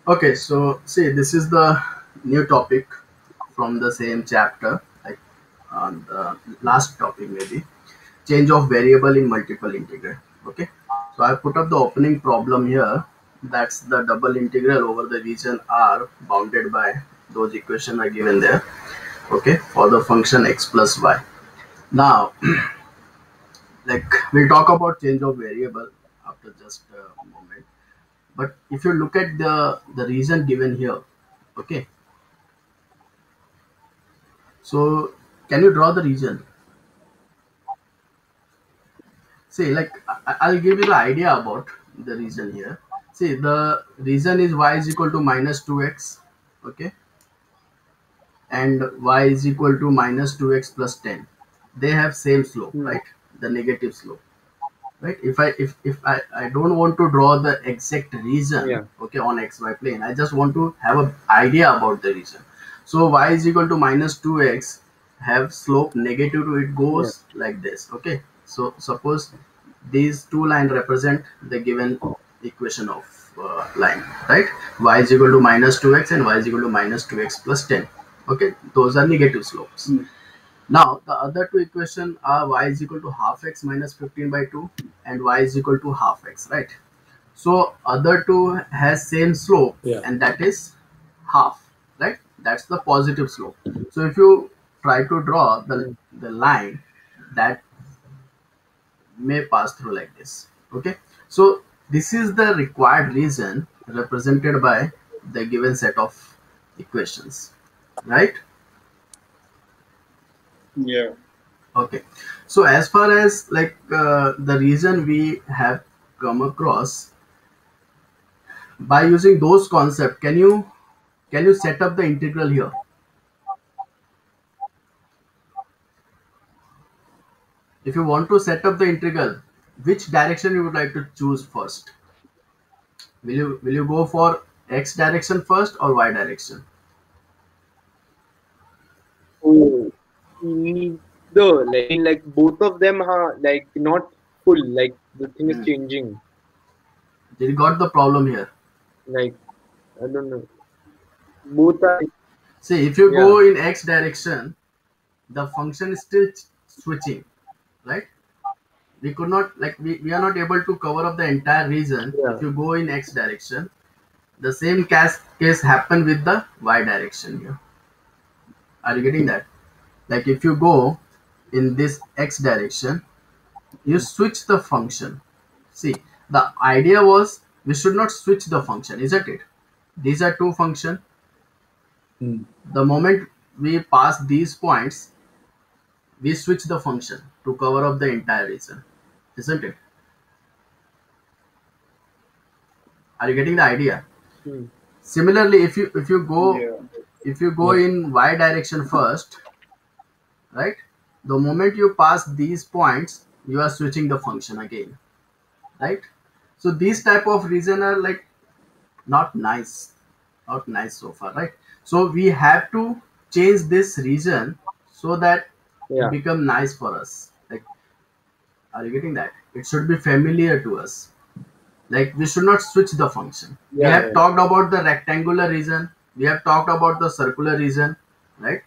Okay, so see, this is the new topic from the same chapter, like on the last topic maybe, change of variable in multiple integral. Okay, so I put up the opening problem here. That's the double integral over the region R bounded by those equations are given there. Okay, for the function x plus y. Now, like we'll talk about change of variable after just a moment. But if you look at the reason given here, okay, so can you draw the region? See, like I'll give you the idea about the region here. See, the region is y is equal to minus 2x, okay, and y is equal to minus 2x plus 10. They have same slope, Hmm. right? The negative slope, right? If I don't want to draw the exact region, Yeah. okay, on xy plane, I just want to have an idea about the region. So y is equal to minus 2x have slope negative to it Yeah. goes like this, okay. So suppose these two lines represent the given equation of line, right? Y is equal to minus 2x and y is equal to minus 2x plus 10, okay. Those are negative slopes. Now the other two equation are y is equal to half x minus 15 by 2 and y is equal to half x, right? So other two has same slope Yeah. and that is half, right? That's the positive slope. So if you try to draw Hmm. the line that may pass through like this, okay. So this is the required region represented by the given set of equations, right? Yeah. Okay, so as far as like the reason we have come across by using those concept, can you set up the integral here? If you want to set up the integral, which direction you would like to choose first? Will you go for x direction first or y direction? Oh, neither. Like, I mean, like both of them are like not full. Like the thing is Hmm. changing. Did you got the problem here? Like I don't know. Both are. See, if you Yeah. go in x direction, the function is still switching, right? We could not like we are not able to cover up the entire region if Yeah. you go in x direction. The same case happen with the y direction here. Are you getting that? Like if you go in this x direction, you switch the function. See, the idea was we should not switch the function, isn't it? These are two functions. Hmm. The moment we pass these points, we switch the function to cover up the entire region, isn't it? Are you getting the idea? Hmm. Similarly, if you go Yeah. if you go Yeah. in y direction first, right? The moment you pass these points, you are switching the function again, right? So these type of reason are like not nice, not nice so far, right? So we have to change this region so that it Yeah. become nice for us. Like, are you getting that? It should be familiar to us. Like we should not switch the function. We Yeah. have Yeah. talked about the rectangular region. We have talked about the circular region, right?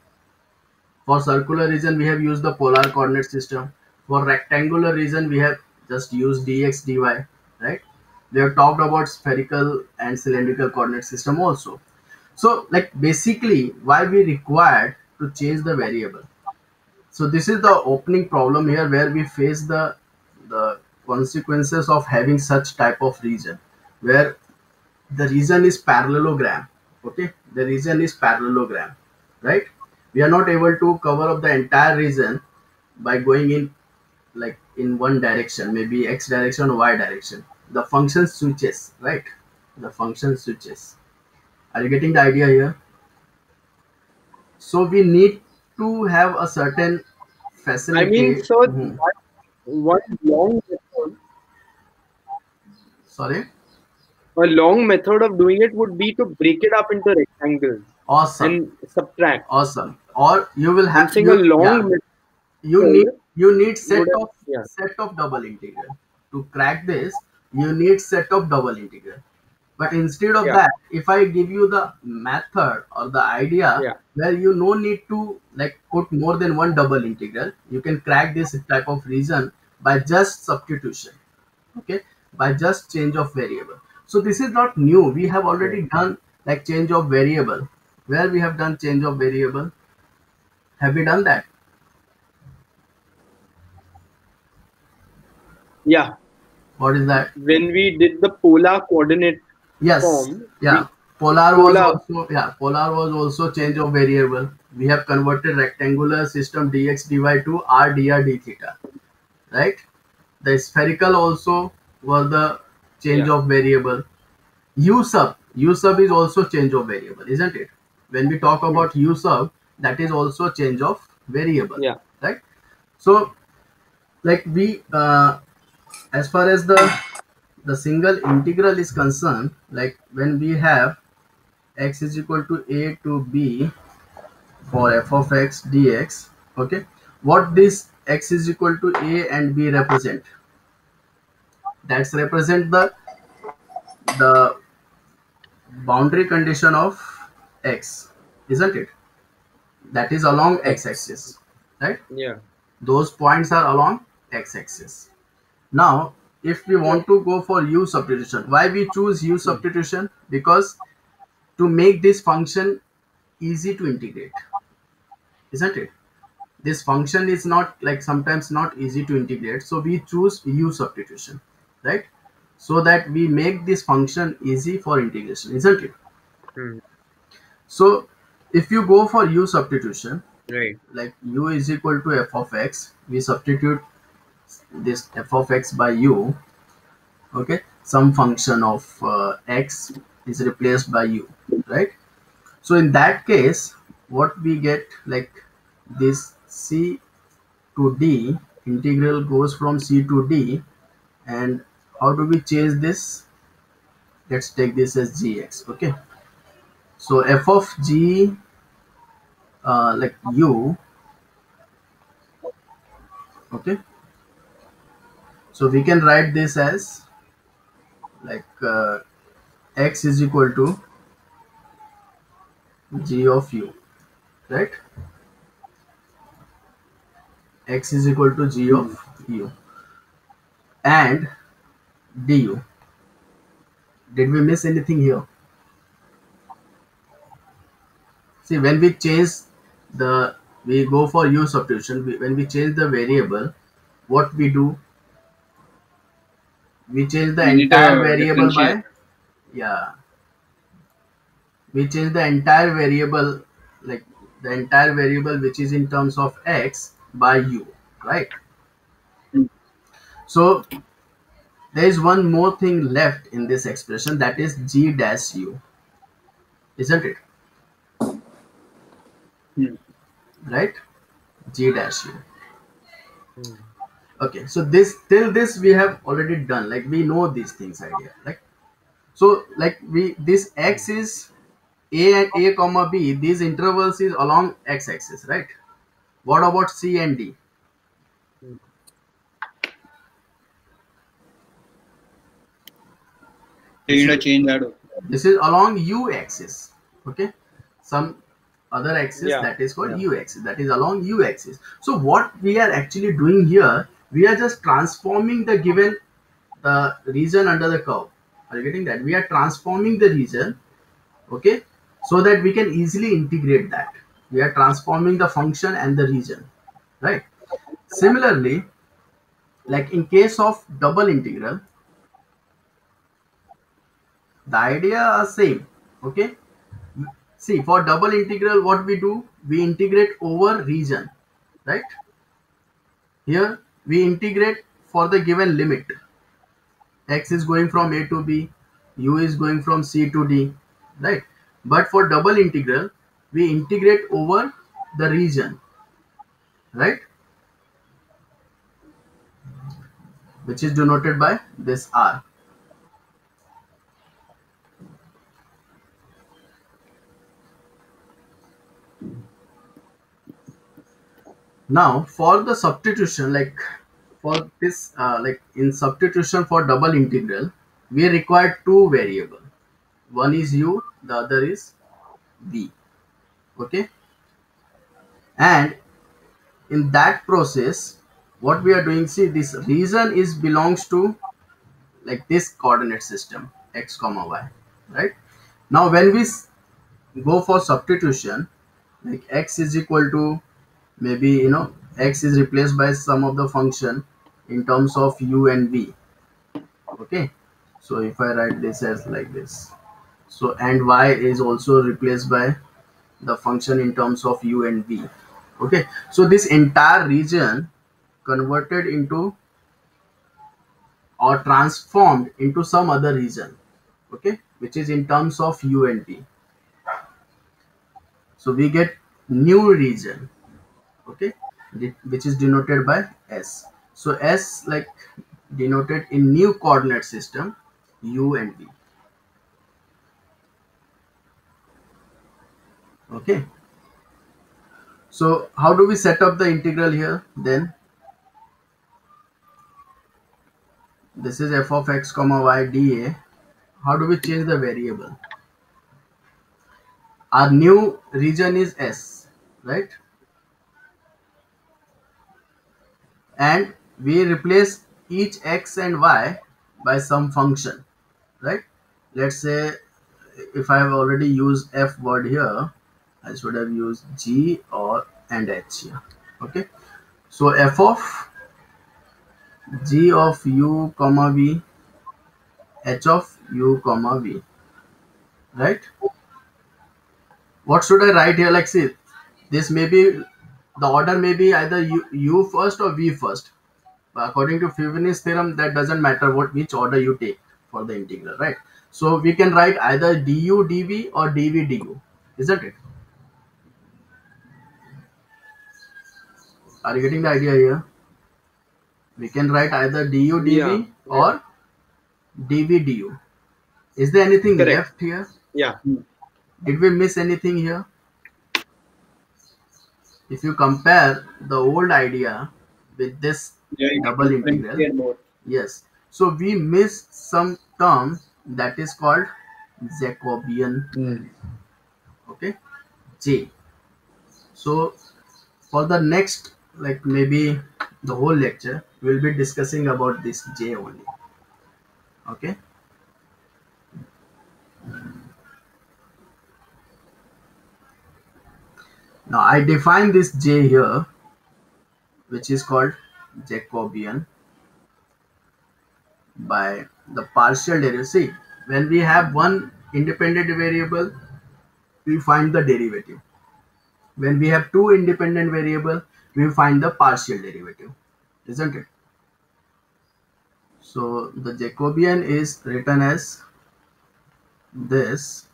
For circular region, we have used the polar coordinate system. For rectangular region, we have just used dx dy, right? We have talked about spherical and cylindrical coordinate system also. So, like basically, why we required to change the variable. So this is the opening problem here where we face the consequences of having such type of region, where the region is parallelogram, okay. The region is parallelogram, right? We are not able to cover up the entire region by going in like in one direction, maybe x direction or y direction. The function switches, right? The function switches. Are you getting the idea here? So we need to have a certain I mean, facility. so Mhm. one long method, Sorry. a long method of doing it would be to break it up into rectangles Awesome. and subtract. Awesome. Or you will I'm have saying a you long yeah, you need method you need would have. Yeah. set of double integral to crack this. You need set of double integral. But instead of Yeah. that, if I give you the method or the idea Yeah. where you no need to like put more than one double integral, you can crack this type of reason by just substitution. Okay, by just change of variable. So this is not new. We have Right. already done like change of variable. Where we have done change of variable? Have we done that? Yeah. What is that? When we did the polar coordinate Yes, form, yeah. we polar. Polar was also change of variable. We have converted rectangular system dx dy to r dr d theta, right? The spherical also was the change Yeah. of variable. U sub is also change of variable, isn't it? When we talk Hmm. about U sub, that is also change of variable, Yeah. right? So like we as far as the single integral is concerned, like when we have x is equal to a to b for f of x dx, okay, what this x is equal to a and b represent? That's represent the boundary condition of x, isn't it? That is along X. x-axis, right? Yeah. Those points are along x-axis. Now if we Yeah. want to go for u substitution, why we choose u Hmm. substitution? Because to make this function easy to integrate, isn't it? This function is not like sometimes not easy to integrate, so we choose u substitution, right? So that we make this function easy for integration, isn't it? Hmm. So if you go for u substitution, Right. like u is equal to f of x, we substitute this f of x by u, okay, some function of x is replaced by u, right? So in that case, what we get, like this c to d, integral goes from c to d. And how do we change this? Let's take this as gx, okay. So f of g, like u, okay, so we can write this as like x is equal to g of u, right? X is equal to g of Hmm. u and du. Did we miss anything here? See, when we change the, we go for u substitution, when we change the variable, what we do? We change the We need entire a variable differentiate. by, yeah, we change the entire variable, like the entire variable which is in terms of x by u, right? Hmm. So there is one more thing left in this expression, that is g dash u, isn't it? Hmm. Right? G dash u. Hmm. Okay, so this till this we have already done, like we know these things idea, like so like we, this Hmm. x is a and a comma b, these intervals is along x-axis, right? What about c and d? Hmm. We This need is to change that. this is along u axis, okay. Some other axis Yeah. that is called Yeah. u axis, that is along u axis. So what we are actually doing here, we are just transforming the given region under the curve. Are you getting that? We are transforming the region, okay, so that we can easily integrate that. We are transforming the function and the region, right? Similarly, like in case of double integral, the idea are same, okay. See, for double integral, what we do, we integrate over region, right? Here we integrate for the given limit. X is going from a to b, u is going from c to d, right? But for double integral, we integrate over the region, right? Which is denoted by this r. Now for the substitution, like for this like in substitution for double integral, we require two variable. One is u, the other is v. Okay, and in that process, what we are doing, see, this region is belongs to like this coordinate system x comma y, right? Now when we go for substitution, like x is equal to, maybe x is replaced by some of the function in terms of u and v. Okay, so if I write this as like this, so and y is also replaced by the function in terms of u and v. Okay, so this entire region converted into or transformed into some other region, okay, which is in terms of u and v. So we get new region, okay, which is denoted by s. So s, like, denoted in new coordinate system u and v. Okay, so how do we set up the integral here then? This is f of x comma y dA. How do we change the variable? Our new region is s, right? And we replace each x and y by some function, right? Let's say if I have already used f word here, I should have used g or and h here. Okay, so f of g of u comma v, h of u comma v, right? What should I write here? Like, see, this may be, the order may be either u first or v first. But according to Frobenius theorem, that doesn't matter which order you take for the integral, right? So we can write either du dv or dv du, isn't it? Are you getting the idea here? We can write either du dv Yeah. or dv du. Is there anything Correct. left here? Yeah. Did we miss anything here? If you compare the old idea with this Yeah, you double can integral, differentiate more. yes, so we missed some term that is called Jacobian, okay, J. So for the next, like, maybe the whole lecture, we'll be discussing about this J only. Okay, now I define this J here, which is called Jacobian, by the partial derivative. See, when we have one independent variable, we find the derivative. When we have two independent variable, we find the partial derivative, isn't it? So the Jacobian is written as this,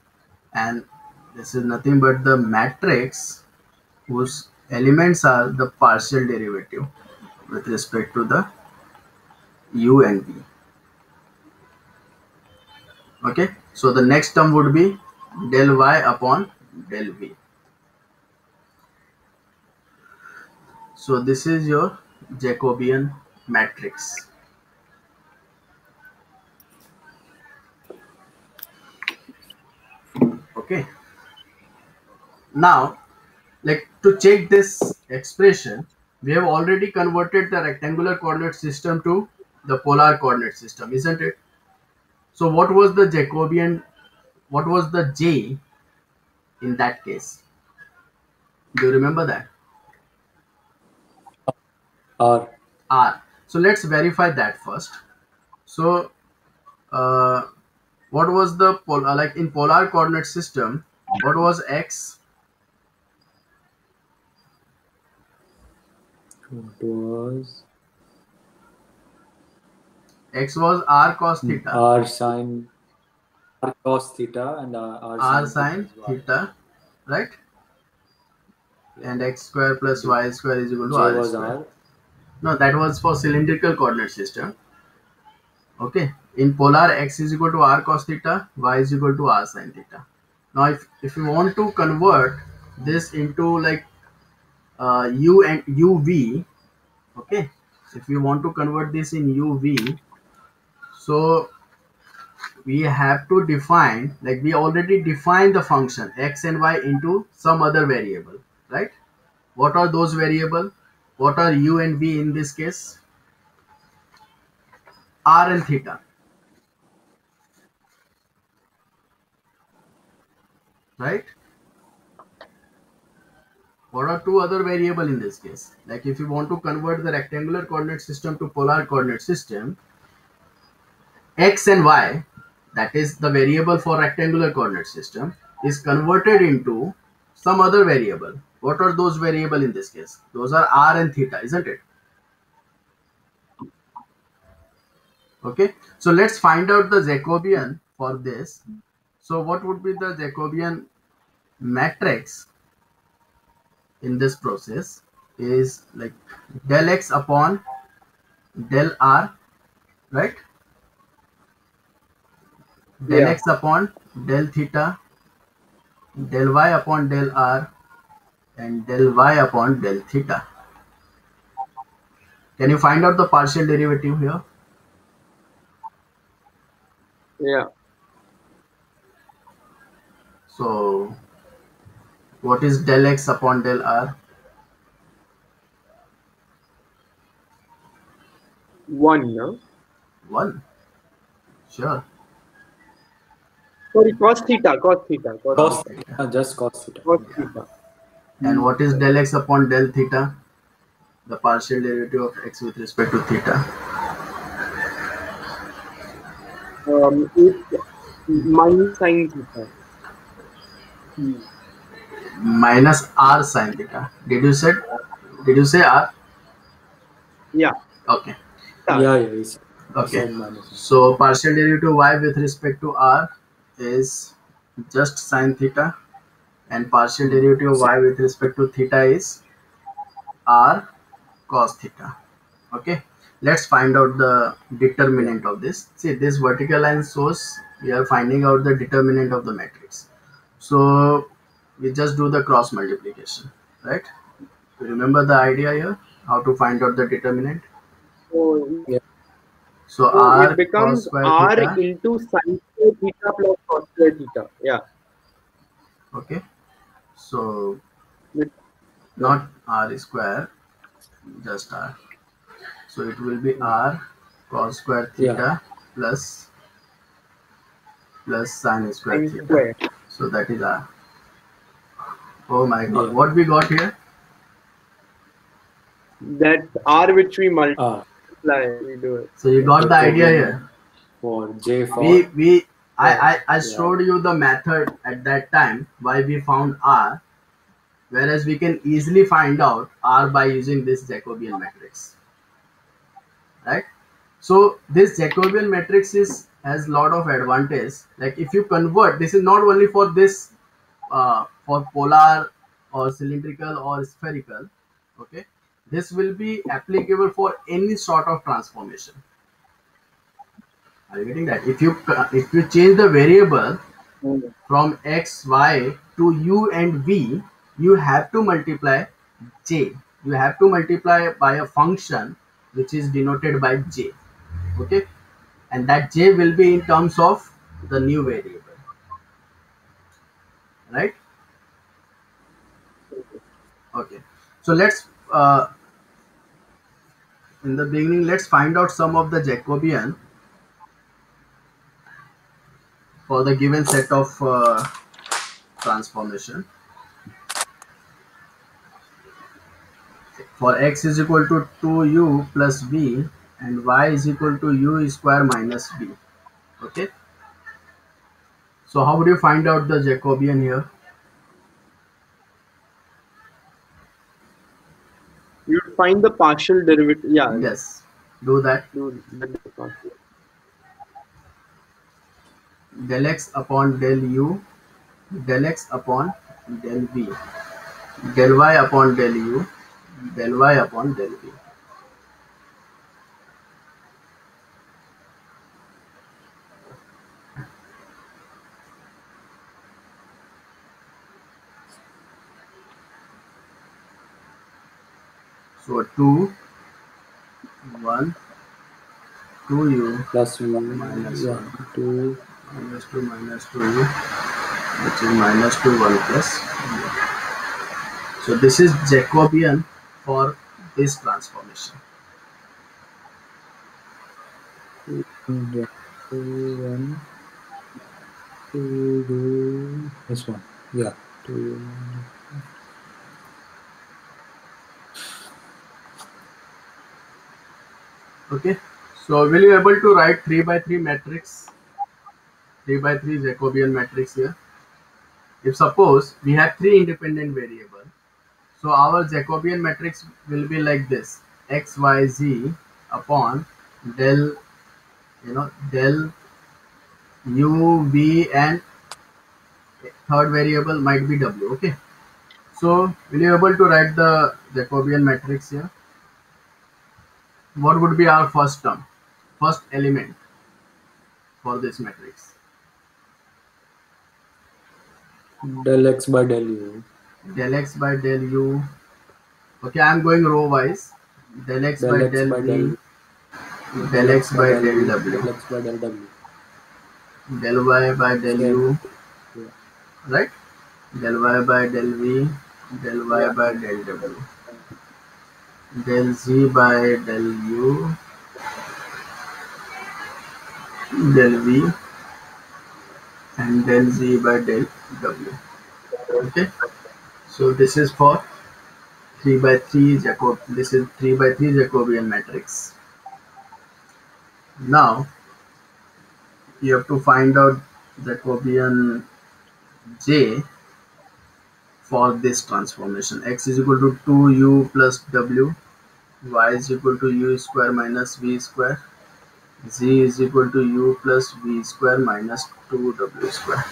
and this is nothing but the matrix whose elements are the partial derivative with respect to the u and v. Okay, so the next term would be del y upon del v. So this is your Jacobian matrix. Okay, now, like, to check this expression, we have already converted the rectangular coordinate system to the polar coordinate system, isn't it? So what was the Jacobian, what was the J in that case? Do you remember that? R. R. So let's verify that first. So what was the like in polar coordinate system, what was x? What was X was r cos theta. R sine R cos theta and R R sine sine theta is y. theta, right? And x square plus y square is equal to J r was square. R. No, that was for cylindrical coordinate system. Okay, in polar, x is equal to r cos theta, y is equal to r sine theta. Now if you want to convert this into like u and uv, okay, if you want to convert this in uv, so we have to define, like we already defined the function x and y into some other variable, right? What are those variable? What are u and v in this case? R and theta, right? What are two other variable in this case? Like if you want to convert the rectangular coordinate system to polar coordinate system, x and y, that is the variable for rectangular coordinate system, is converted into some other variable. What are those variable in this case? Those are r and theta, isn't it? Okay, so let's find out the Jacobian for this. So what would be the Jacobian matrix in this process? Is like del x upon del r, right? Del Yeah. x upon del theta, del y upon del r, and del y upon del theta. Can you find out the partial derivative here? Yeah. So what is del x upon del r? 1, no? 1. Sure. Sorry, cos theta, cos theta, cos Cos theta. theta. just cos theta. Cos Yeah. theta. And what is del x upon del theta? The partial derivative of x with respect to theta. It's minus sin theta. Minus r sine theta. Did you say r? Yeah. Okay. Yeah, it's Okay. sine minus. So partial derivative y with respect to r is just sine theta, and partial derivative of y with respect to theta is r cos theta. Okay, let's find out the determinant of this. See, this vertical line shows we are finding out the determinant of the matrix. So we just do the cross multiplication, right? Remember the idea here, how to find out the determinant? So, Yeah. So so r it cos becomes square r theta. into sin square theta plus cos square theta. Yeah. Okay, so With- not r square, just r. So it will be r cos square theta plus sine square sin theta. square. So that is r. Oh my god, Yeah. what we got here? That r which we multiply, Ah, we do it. So you got the idea here. for J for I showed you the method at that time why we found r, whereas we can easily find out r by using this Jacobian matrix, right? So this Jacobian matrix has lot of advantage. Like if you convert, this is not only for this for polar or cylindrical or spherical. Okay, this will be applicable for any sort of transformation. Are you getting that? If you change the variable from x, y to u and v, you have to multiply j. You have to multiply by a function which is denoted by j. Okay, and that j will be in terms of the new variable, right? Okay, so let's in the beginning let's find out some of the Jacobian for the given set of transformation. For x is equal to 2u plus v and y is equal to u square minus v. Okay, so how would you find out the Jacobian here? You find the partial derivative. Yeah. Yes, do that. Do the partial. Del x upon del u, del x upon del v, del y upon del u, del y upon del v. So 2, 1, 2u plus v minus yeah 1. 2 minus 2 minus 2u, which is minus 2 1 plus u. So this is Jacobian for this transformation. Yeah. 2, 1, 2, 2, this one. Yeah. 2, Okay. So will you able to write 3 by 3 matrix? 3 by 3 Jacobian matrix here. If suppose we have 3 independent variable, so our Jacobian matrix will be like this: x, y, z upon del, del u, v, and third variable might be w. Okay. So will you able to write the Jacobian matrix here? What would be our first term, first element for this matrix? del x by del u. Del x by del u. Okay, I am going row wise. Del x by Del x del by v. del Del x by del v, w. del x by del w. Del y by del Same. u. Yeah. Right? Del y by del v. Del y Yeah. by del w. Del z by del u. Del v. And del z by del w. Okay. So this is for 3 by 3 Jacob. This is 3 by 3 Jacobian matrix. Now you have to find out Jacobian J for this transformation. X is equal to 2u plus w, y is equal to u square minus v square, z is equal to u plus v square minus 2w square.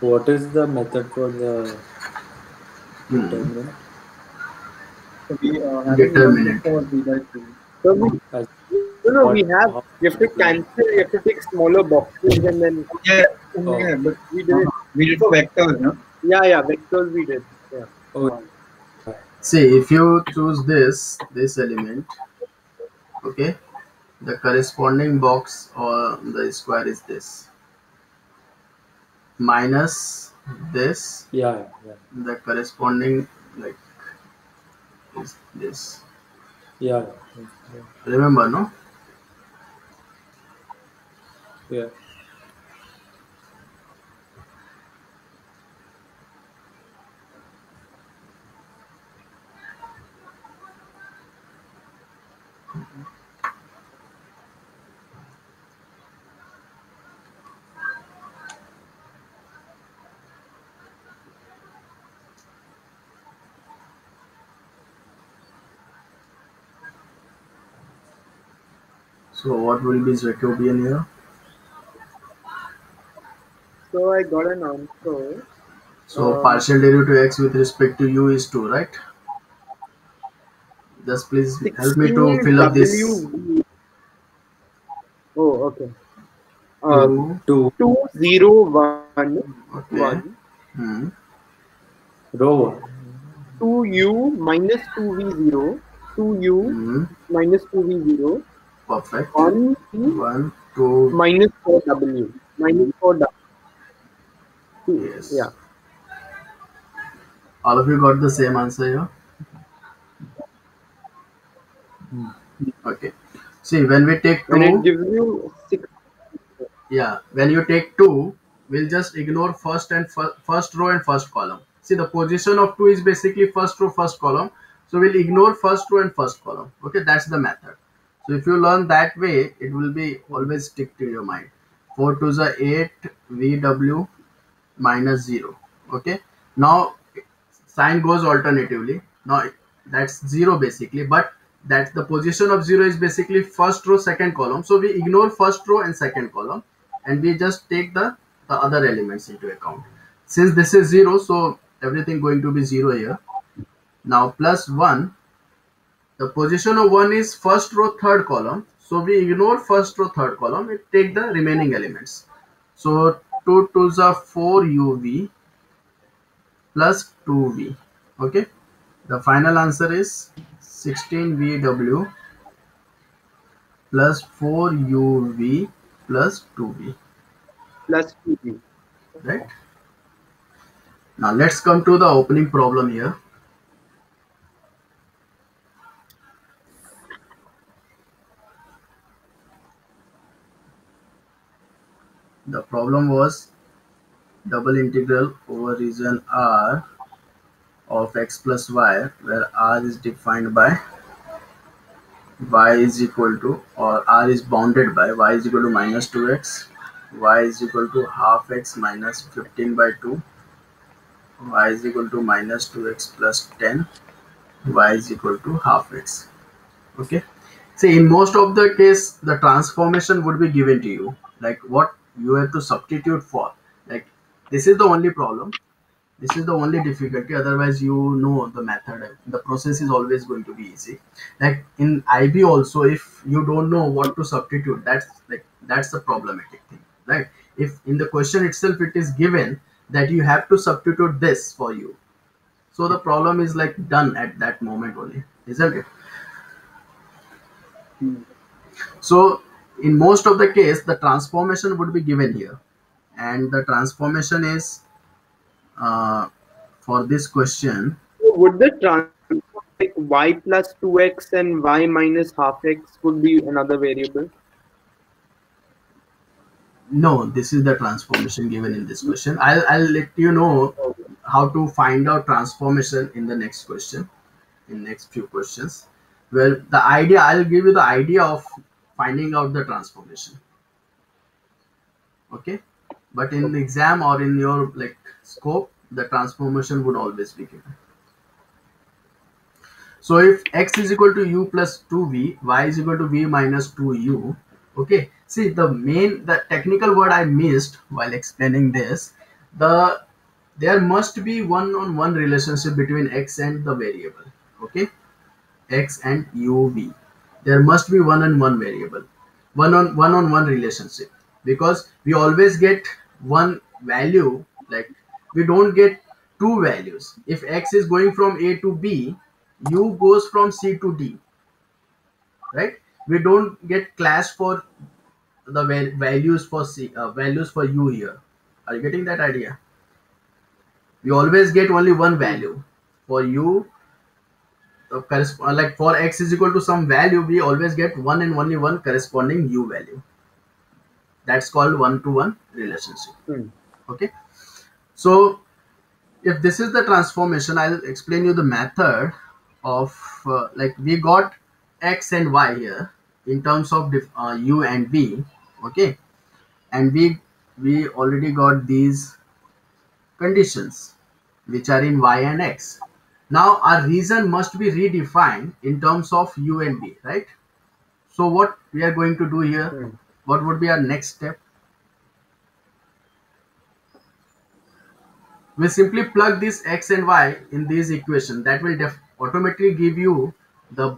What is the method for the determinant? So we have Determinant. for 3 by 3. So we, As no, what- we have to cancel, you have to take smaller boxes and then Yeah, Oh. yeah, but we did it. we did for vectors, no? Yeah, vectors we did. Yeah. Oh, See, if you choose this element, okay, the corresponding box or the square is this, minus this, yeah. the corresponding like is this. Yeah. Remember, no? Yeah. So what will be Jacobian here? So I got an answer. So partial derivative x with respect to u is 2, right? Just please help me to 16 fill up this. W. Oh, okay. 2. 201 Okay. 1 Hmm. Row 1. 2u minus 2v0 2u Hmm. minus 2v0 Perfect. 1 1, 2. minus 4w minus 4w. Yes. Yeah. All of you got the same answer here? Okay. See, when we take And it 2, gives you 6. yeah, when you take 2, we'll just ignore first row and first column. See, the position of 2 is basically first row, first column. So we'll ignore first row and first column. Okay, that's the method. So if you learn that way, it will be always stick to your mind. 4 to the 8 VW minus 0. Okay. Now sign goes alternatively. Now that's 0 basically, but that's the position of 0 is basically first row, second column. So we ignore first row and second column and we just take the other elements into account. Since this is 0, so everything going to be 0 here. Now plus 1, the position of 1 is first row third column, so we ignore first row third column, we take the remaining elements. So 2 2s are 4 uv plus 2v. Okay, the final answer is 16 vw plus 4 uv plus 2v, Plus 2b. right? Now let's come to the opening problem here. The problem was double integral over region R of x plus y, where R is defined by y is equal to, or R is bounded by y is equal to minus 2x, y is equal to half x minus 15 by 2, y is equal to minus 2x plus 10, y is equal to half x. Okay, see, in most of the case the transformation would be given to you, like what you have to substitute for. Like, this is the only problem, this is the only difficulty, otherwise you know the method, the process is always going to be easy. Like in IB also, if you don't know what to substitute, that's the problematic thing, right? If in the question itself it is given that you have to substitute this for you, so the problem is like done at that moment only, isn't it? So in most of the case the transformation would be given here, and the transformation is for this question. So would the transform like y plus 2x and y minus half x would be another variable? No, this is the transformation given in this question. I'll let you know how to find out transformation in the next question, in next few questions. Well, the idea, I'll give you the idea of finding out the transformation. Okay, but in the exam or in your like scope, the transformation would always be given. So if x is equal to u plus 2v, y is equal to v minus 2u. Okay, see, the technical word I missed while explaining this, there must be one-on-one relationship between x and the variable. Okay, x and uv, there must be one-on-one variable, one-on-one relationship, because we always get one value, like we don't get two values. If x is going from a to b, u goes from c to d, right? We don't get clash for the values for c, values for u here. Are you getting that idea? We always get only one value for u, like for x is equal to some value, we always get one and only one corresponding u value. That's called one-to-one relationship. Okay, so if this is the transformation, I'll explain you the method of like we got x and y here in terms of u and v. Okay, and we already got these conditions which are in y and x. Now our region must be redefined in terms of u and v, right? So what we are going to do here, what would be our next step? We simply plug this x and y in this equation. That will automatically give you the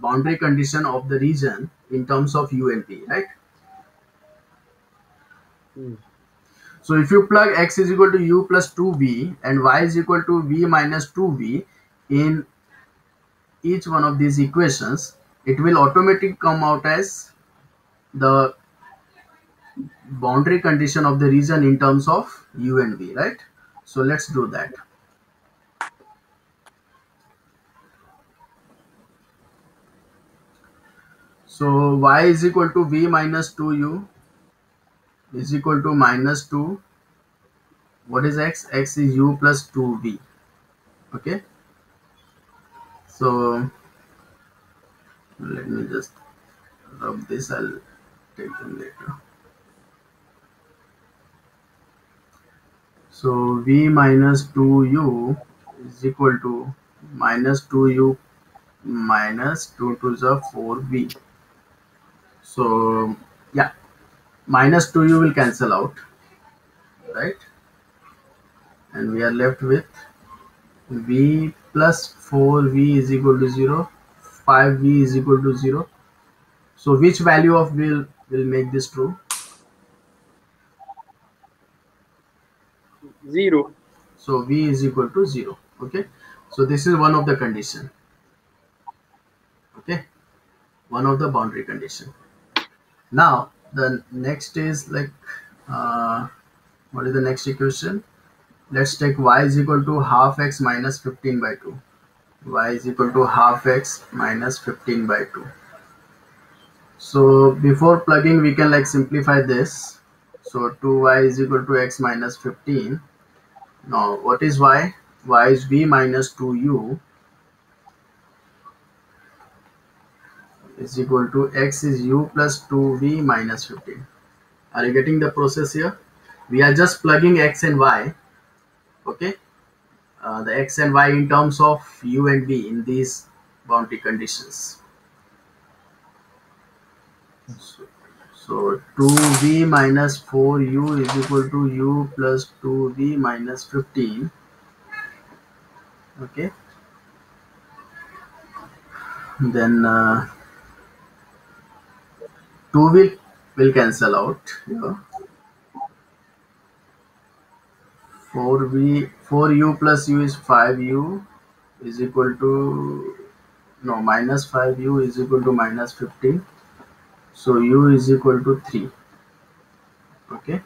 boundary condition of the region in terms of u and v, right? So if you plug x is equal to u plus 2v and y is equal to v minus 2v in each one of these equations, it will automatically come out as the boundary condition of the region in terms of u and v, right? So let's do that. So y is equal to v minus 2u is equal to minus 2. What is x? X is u plus 2v. Okay, so let me just rub this, I'll take them later. So v minus 2u is equal to minus 2u minus 2 to the 4v. So yeah, minus 2u will cancel out, right? and we are left with v plus 4v is equal to 0, 5v is equal to 0. So which value of will make this true? 0. So v is equal to 0. Okay, so this is one of the condition. Okay, one of the boundary condition. Now the next is like what is the next equation? Let's take y is equal to half x minus 15 by 2. Y is equal to half x minus 15 by 2. So before plugging, we can like simplify this. So 2y is equal to x minus 15. Now what is y? Y is v minus 2u is equal to x is u plus 2v minus 15. Are you getting the process here? We are just plugging x and y. Okay, the x and y in terms of u and v in these boundary conditions. So 2v minus 4u is equal to u plus 2v minus 15. Okay, then 2 will cancel out here. 4u plus u is 5u is equal to minus 5u is equal to minus 15. So u is equal to 3. Okay,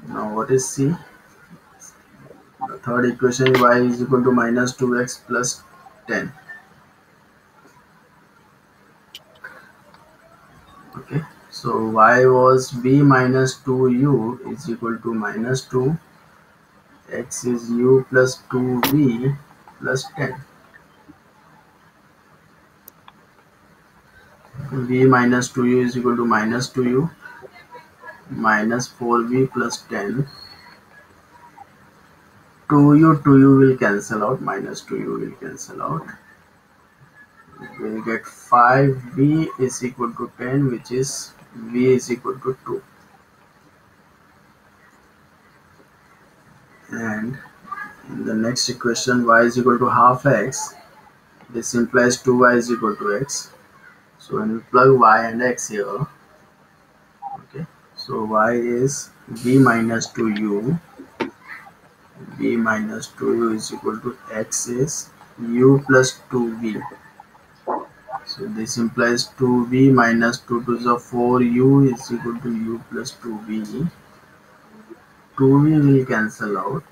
now what is c? The third equation, y is equal to minus 2x plus 10. Okay, so y was v minus 2u is equal to minus 2, x is u plus 2v plus 10. V minus 2u is equal to minus 2u minus 4v plus 10. 2u will cancel out, minus 2u will cancel out. We'll get 5v is equal to 10, which is v is equal to 2. And in the next equation, y is equal to half x. This implies 2y is equal to x. So when we plug y and x here, okay, so y is v minus 2u. V minus 2u is equal to x is u plus 2v. So this implies 2v minus 2 to the 4u is equal to u plus 2v. 2v will cancel out.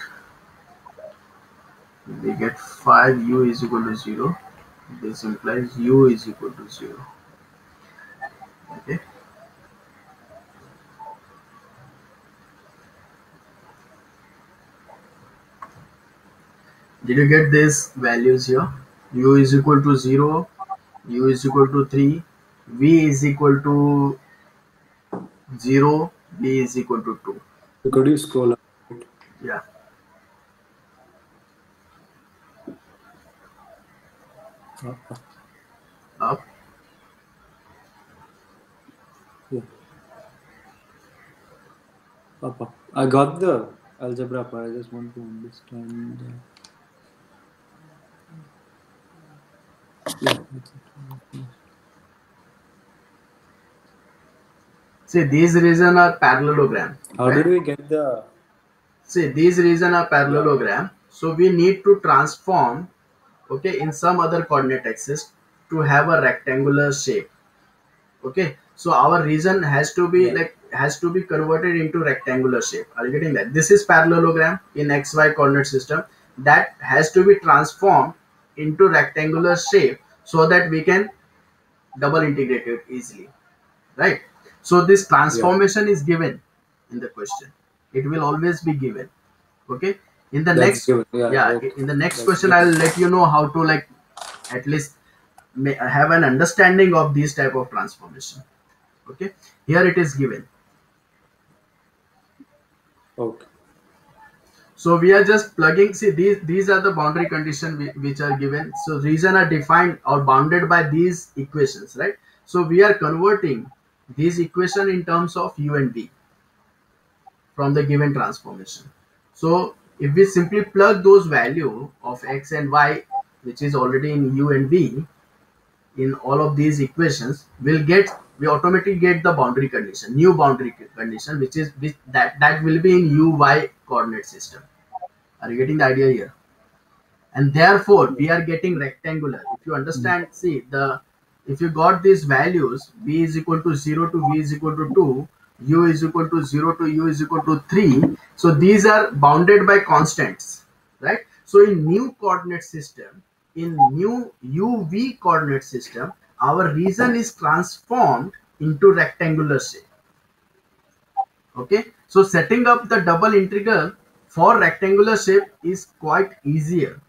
We get 5u is equal to 0. This implies u is equal to 0. Okay. Did you get these values here? U is equal to 0, u is equal to 3, v is equal to 0, v is equal to 2. So could you scroll up? Yeah. Up. Yeah. Up. I got the algebra part. I just want to understand. Yeah, that's it. See, these regions are parallelogram. How did we get the? See, these regions are parallelogram. So we need to transform, okay, in some other coordinate axis to have a rectangular shape. Okay, so our region has to be converted into rectangular shape. Are you getting that? This is parallelogram in xy coordinate system that has to be transformed into rectangular shape so that we can double integrate it easily, right? So this transformation is given in the question. It will always be given. Okay, in the That's next given. Yeah, okay. in the next That's question given. I'll let you know how to like at least have an understanding of these type of transformation. Okay, here it is given. Okay. So we are just plugging. See, these are the boundary conditions which are given. So region are defined or bounded by these equations, right? So we are converting these equation in terms of u and v. from the given transformation. So if we simply plug those value of x and y, which is already in u and v, in all of these equations, we automatically get the boundary condition, new boundary condition, that will be in u y coordinate system. Are you getting the idea here? And therefore we are getting rectangular. If you understand, see, if you got these values, v is equal to 0 to v is equal to 2, u is equal to 0 to u is equal to 3, so these are bounded by constants, right? So in new coordinate system, in new uv coordinate system, our region is transformed into rectangular shape. Okay, so setting up the double integral for rectangular shape is quite easier,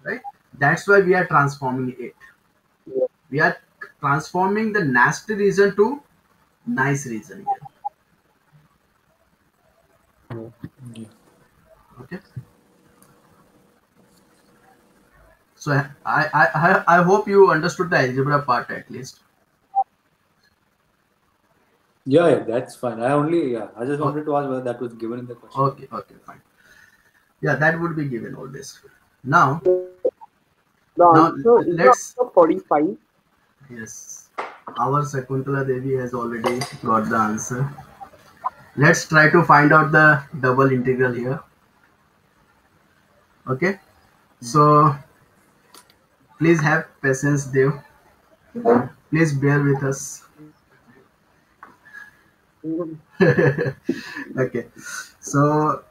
right? That's why we are transforming it. We are transforming the nasty region to nice region here. Okay, so I hope you understood the algebra part at least. Yeah, that's fine. I just wanted to ask whether that was given in the question. Okay, fine. Yeah, that would be given always. Now The Now, answer is let's- the 45. yes, our Sakuntala Devi has already got the answer. Let's try to find out the double integral here. Okay, so please have patience, Dev. Please bear with us. Okay, so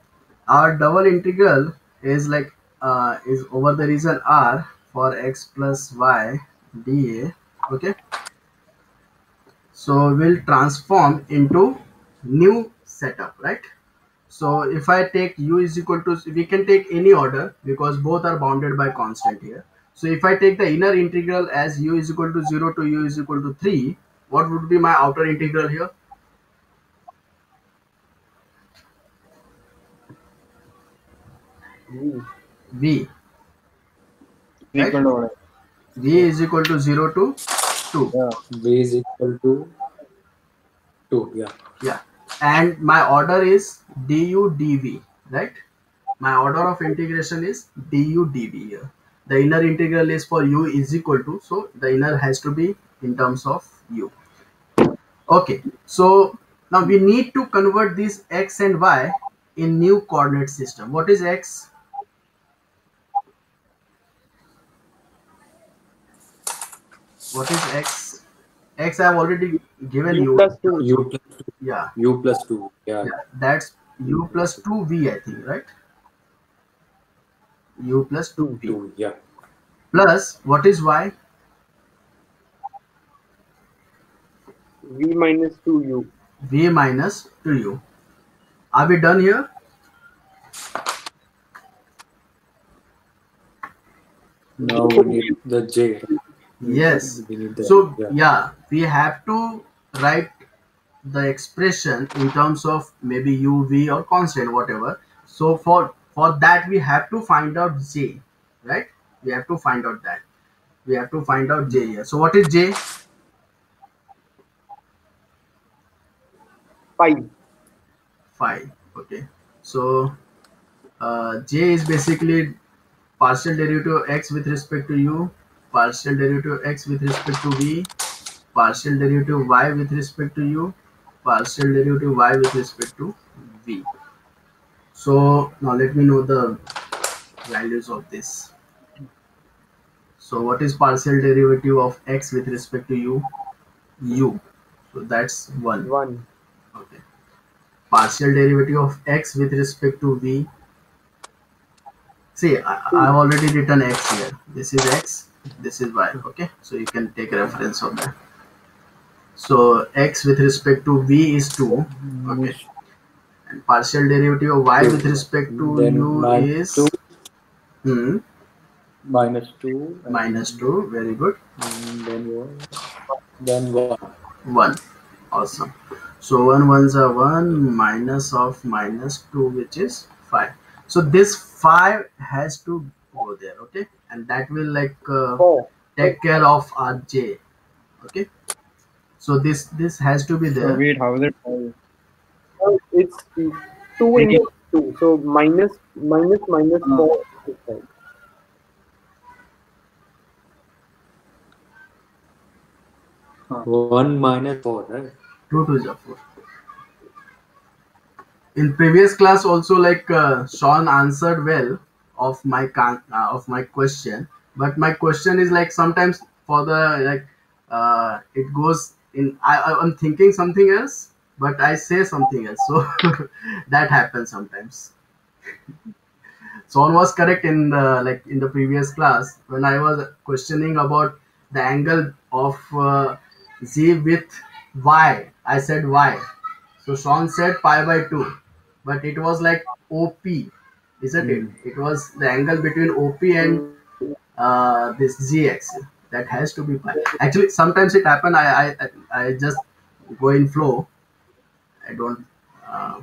our double integral is like is over the region R for x plus y dA. Okay, so we'll transform into new setup, right? So if I take u is equal to, we can take any order because both are bounded by constant here. So if I take the inner integral as u is equal to 0 to u is equal to 3, what would be my outer integral here? V, right? Equal to what? V is equal to 0 to 2. Yeah. B is equal to 2. Yeah. Yeah. And my order is du dv, right? My order of integration is du dv here. The inner integral is for u is equal to, so the inner has to be in terms of u. Okay, so now we need to convert these x and y in new coordinate system. What is x? What is x? X I have already given U you. plus 2. U plus 2. Yeah, U plus 2. Yeah. yeah, that's u plus 2v, I think, right? U plus 2v 2. Yeah. plus what is y? V minus 2u. V minus 2u. Are we done here? Now we need the J. Yes. We need the, So yeah. yeah, we have to write the expression in terms of maybe u, v or constant, whatever. So for that we have to find out j, right? We have to find out that. We have to find out j here. So what is j? 5. 5. Okay. So j is basically partial derivative of x with respect to u, partial derivative of x with respect to v, partial derivative of y with respect to u, partial derivative of y with respect to v. So now let me know the values of this. So what is partial derivative of x with respect to u? U. So that's 1. 1. Okay. Partial derivative of x with respect to v. See, I've already written x here. This is x, this is y. Okay, so you can take reference of that. So x with respect to v is 2. Okay, and partial derivative of y with respect to Then u minus is 2. Minus 2. minus 2. Very good. And then what? Then 1. 1. Awesome. So 1 ones are 1, minus of minus 2, which is 5. So this 5 has to go there. Okay, and that will like 4. take care of our j. Okay, so this has to be So there. wait, how is it? It's 2 into 2. So minus 4 this side. 1 minus 4, right? 2 to the 4. In previous class also, like Sean answered well of my question, but my question is like sometimes for the like it goes in I'm thinking something else, but I say something else, so that happens sometimes. Sean was correct in the in the previous class when I was questioning about the angle of z with y. I said y, so Sean said pi by 2, but it was like OP, isn't it? It was the angle between OP and this Z axis. That has to be pi. Actually, sometimes it happen. I just go in flow. I don't uh,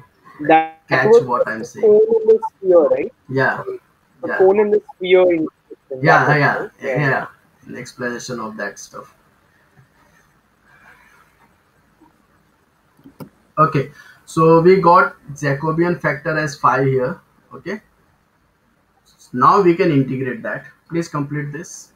That catch was what I'm the saying. cone and the sphere, right? Yeah, The yeah, cone and the sphere in that yeah, one, yeah, right? yeah. An explanation of that stuff. Okay, so we got Jacobian factor as 5 here. Okay, now we can integrate that. Please complete this.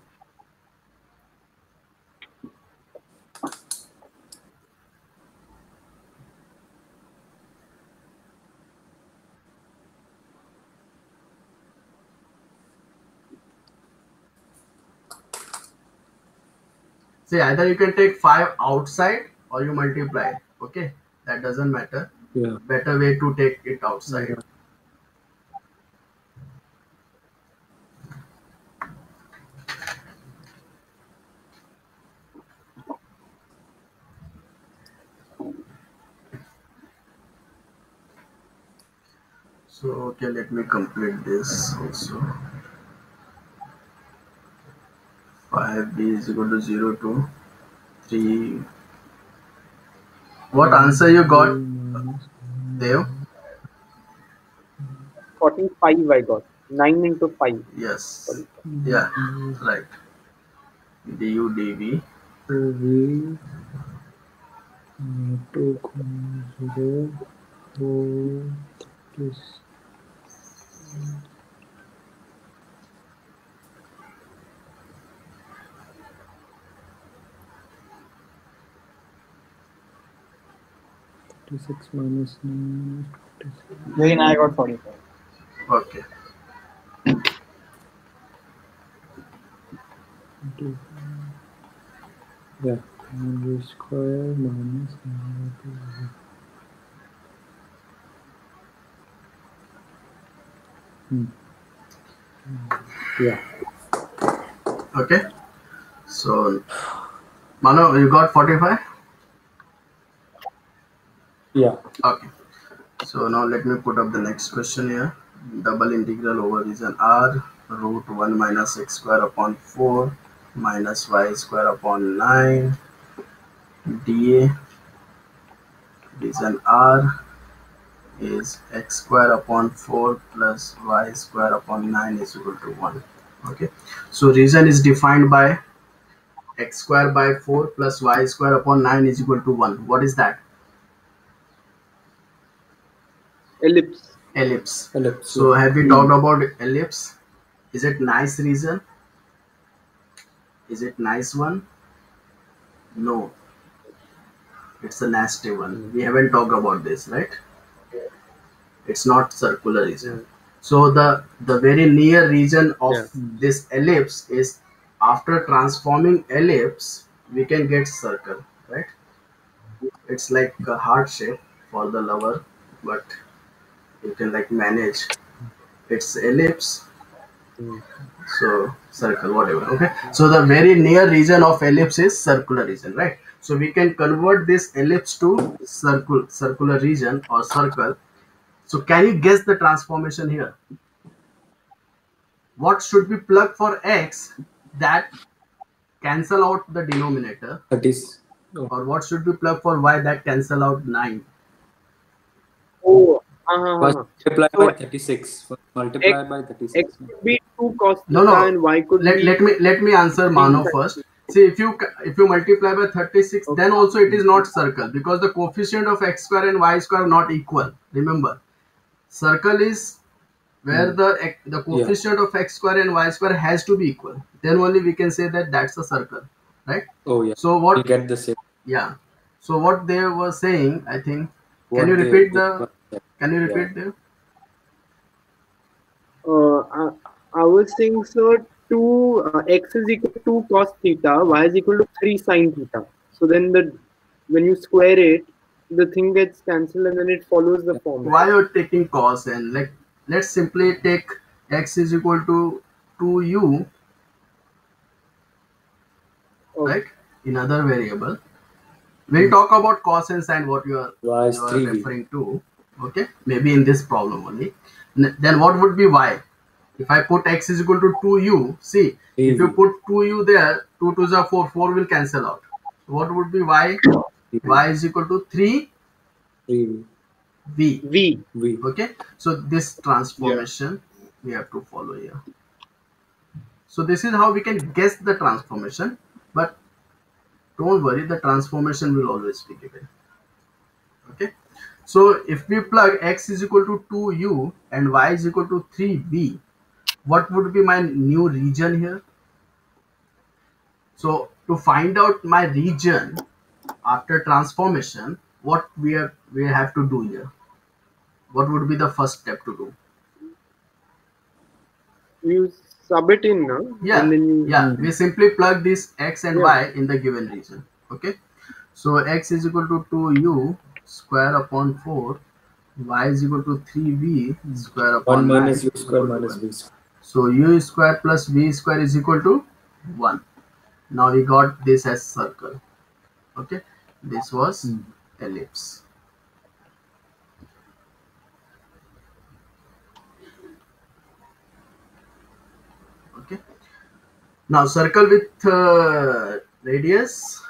See, either you can take 5 outside or you multiply. Okay, that doesn't matter. Yeah. Better way to take it outside. Yeah. So, okay, let me complete this also. 5b is equal to 0 to 3. What answer you got, Dev? 45 I got. 9 into 5. Yes. 45. Yeah, right. du dv. So we 2, 0, 4, this. Six minus 9. Again, I got 45. Okay. 2. Yeah. 1 square minus 9. Yeah. Okay. So, Mano, you got 45? Yeah. Okay. So now let me put up the next question here. Double integral over region R root 1 minus x square upon 4 minus y square upon 9 dA. Region R is x square upon 4 plus y square upon 9 is equal to 1. Okay. So region is defined by x square by 4 plus y square upon 9 is equal to 1. What is that? Ellipse. Ellipse. Ellipse. So have we talked about ellipse? Is it nice region? Is it nice one? No, it's a nasty one. We haven't talked about this, right? It's not circular region. So the very near region of Yeah. this ellipse is, after transforming ellipse, we can get circle, right? It's like a heart shape for the lover, but you can like manage. It's ellipse, Mm. so circle, whatever. Okay, so the very near region of ellipse is circular region, right? So we can convert this ellipse to circular region or circle. So can you guess the transformation here? What should be plugged for x that cancel out the denominator, 30. Oh. or what should be plugged for y that cancel out 9? Oh, First multiply So by 36. First multiply by 36. X could be 2 cos No, theta no. and Y could Let, be let me answer Mano sin first. See, if you multiply by 36, Okay. then also it is not circle, because the coefficient of x square and y square are not equal. Remember, circle is where the Yeah. coefficient of x square and y square has to be equal. Then only we can say that that's a circle, right? Oh yeah. So We what? get the same. Yeah. So what they were saying, I think. Can What you they repeat they the? were said. Can you Yeah. repeat the? I was saying, sir, 2 x is equal to 2 cos theta, y is equal to 3 sin theta. So then when you square it, the thing gets cancelled and then it follows the form, Why right? you're taking cos, and like let's simply take x is equal to 2u, Okay. right? In other variable. We'll talk about cos and sin, what Y is you are 3v. referring to. Okay, maybe in this problem only. Then what would be y? If I put x is equal to 2u, see, if you 3v. put 2u there, 2 to the 4, 4 will cancel out. So what would be y? 3v. Y is equal to 3v. 3v. V. V. Okay, so this transformation we have to follow here. So this is how we can guess the transformation, but don't worry, the transformation will always be given. Okay, so if we plug x is equal to 2u and y is equal to 3v, what would be my new region here? So to find out my region after transformation, what we have to do here? What would be the first step to do? You sub it in now, Yeah, and then you. yeah, we simply plug this x and Yeah. y in the given region. Okay, so x is equal to 2u square upon 4, y is equal to 3v square 1 upon 9 minus u square equal to minus 1. v square. So u square plus v square is equal to 1. Now we got this as circle. Okay, this was ellipse. Okay, now circle with radius